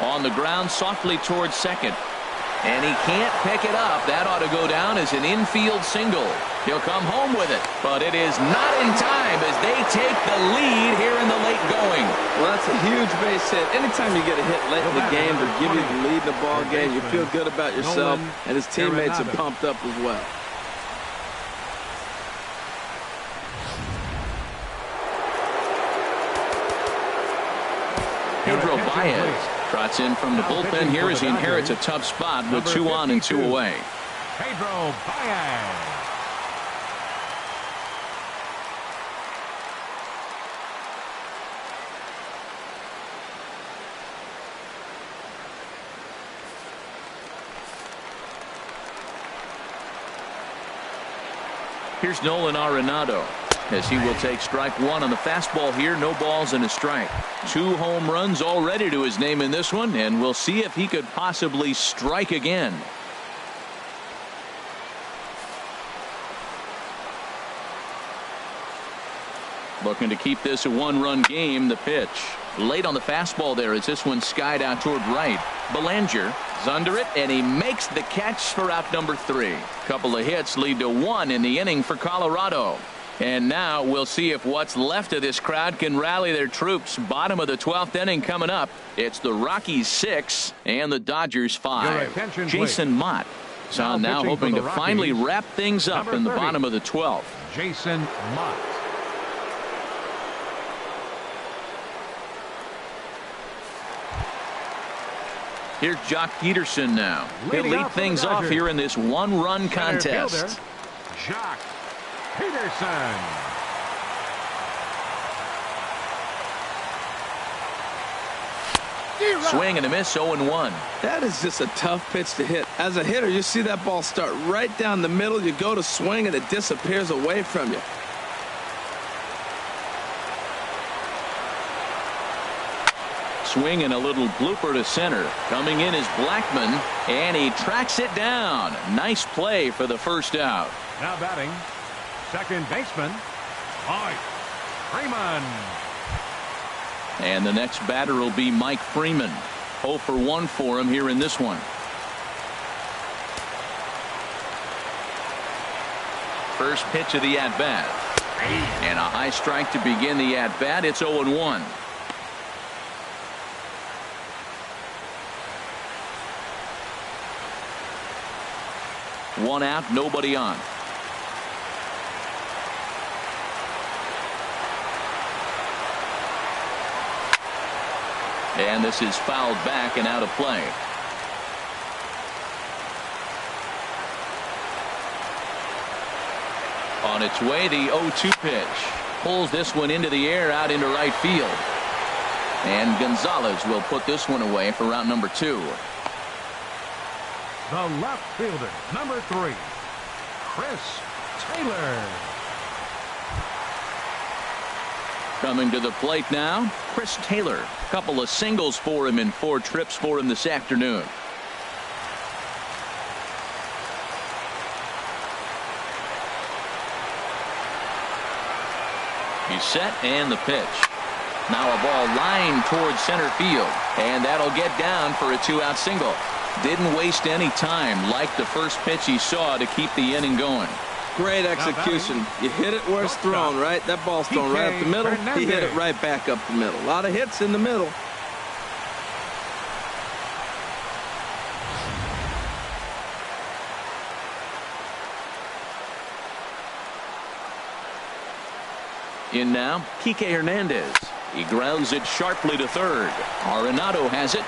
A: On the ground softly towards second. And he can't pick it up. That ought to go down as an infield single. He'll come home with it. But it is not in time as they take the lead here in the late going.
C: Well, that's a huge base hit. Anytime you get a hit late in the game to give you the lead in the ball game, you feel good about yourself, and his teammates are pumped up as well.
A: Pedro Baez trots in from the bullpen here as he inherits a tough spot with 2 on and 2 away.
D: Pedro Baez.
A: Here's Nolan Arenado as he will take strike 1 on the fastball here. No balls and a strike. 2 home runs already to his name in this one, and we'll see if he could possibly strike again. Looking to keep this a 1-run game. The pitch late on the fastball there as this one skied out toward right. Belanger is under it, and he makes the catch for out number 3. Couple of hits lead to 1 in the inning for Colorado. And now we'll see if what's left of this crowd can rally their troops. Bottom of the 12th inning coming up. It's the Rockies 6 and the Dodgers 5. Jason Mott is on now, hoping to finally wrap things up in the bottom of the 12th.
D: Jason Mott.
A: Here's Jock Peterson now. He'll lead things off here in this 1-run contest.
D: Jock Peterson.
A: Swing and a miss, 0-1.
C: That is just a tough pitch to hit. As a hitter, you see that ball start right down the middle. You go to swing and it disappears away from you.
A: Swing and a little blooper to center. Coming in is Blackman, and he tracks it down. Nice play for the first out.
D: Now batting, second baseman, Mike Freeman.
A: And the next batter will be Mike Freeman. 0 for 1 for him here in this one. First pitch of the at-bat. And a high strike to begin the at-bat. It's 0-1. One out, nobody on. And this is fouled back and out of play. On its way, the 0-2 pitch. Pulls this one into the air out into right field. And Gonzalez will put this one away for round number 2.
D: The left fielder, number 3, Chris Taylor.
A: Coming to the plate now, Chris Taylor. Couple of singles for him in 4 trips for him this afternoon. He's set and the pitch. Now a ball lined towards center field, and that'll get down for a 2-out single. Didn't waste any time like the first pitch he saw to keep the inning going.
C: Great execution. You hit it where it's thrown, right? That ball's thrown right up the middle. He hit it right back up the middle. A lot of hits in the middle.
A: In now, Kike Hernandez. He grounds it sharply to third. Arenado has it.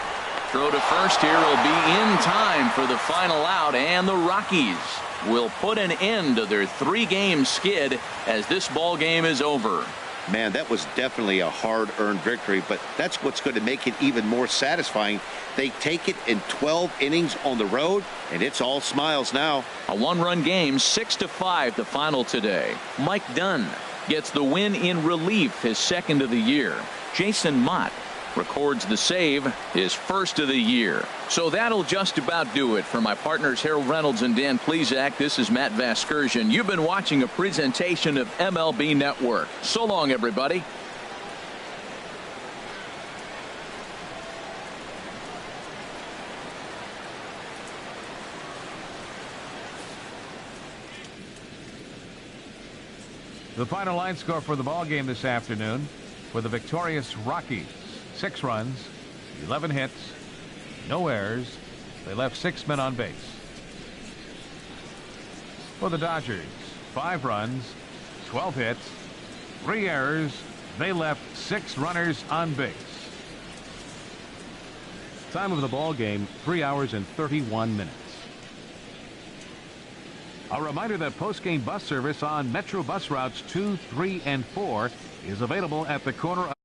A: Throw to first here will be in time for the final out, and the Rockies will put an end to their 3-game skid as this ball game is over.
B: Man, that was definitely a hard-earned victory, but that's what's going to make it even more satisfying. They take it in 12 innings on the road, and it's all smiles now.
A: A 1-run game, 6-5 the final today. Mike Dunn gets the win in relief, his 2nd of the year. Jason Mott records the save, his 1st of the year. So that'll just about do it. For my partners Harold Reynolds and Dan Plesac, this is Matt Vasgersian. You've been watching a presentation of MLB Network. So long, everybody.
D: The final line score for the ball game this afternoon for the victorious Rockies: 6 runs, 11 hits, no errors. They left 6 men on base. For the Dodgers, 5 runs, 12 hits, 3 errors. They left 6 runners on base. Time of the ball game, 3 hours and 31 minutes. A reminder that post-game bus service on Metro bus routes 2, 3, and 4 is available at the corner of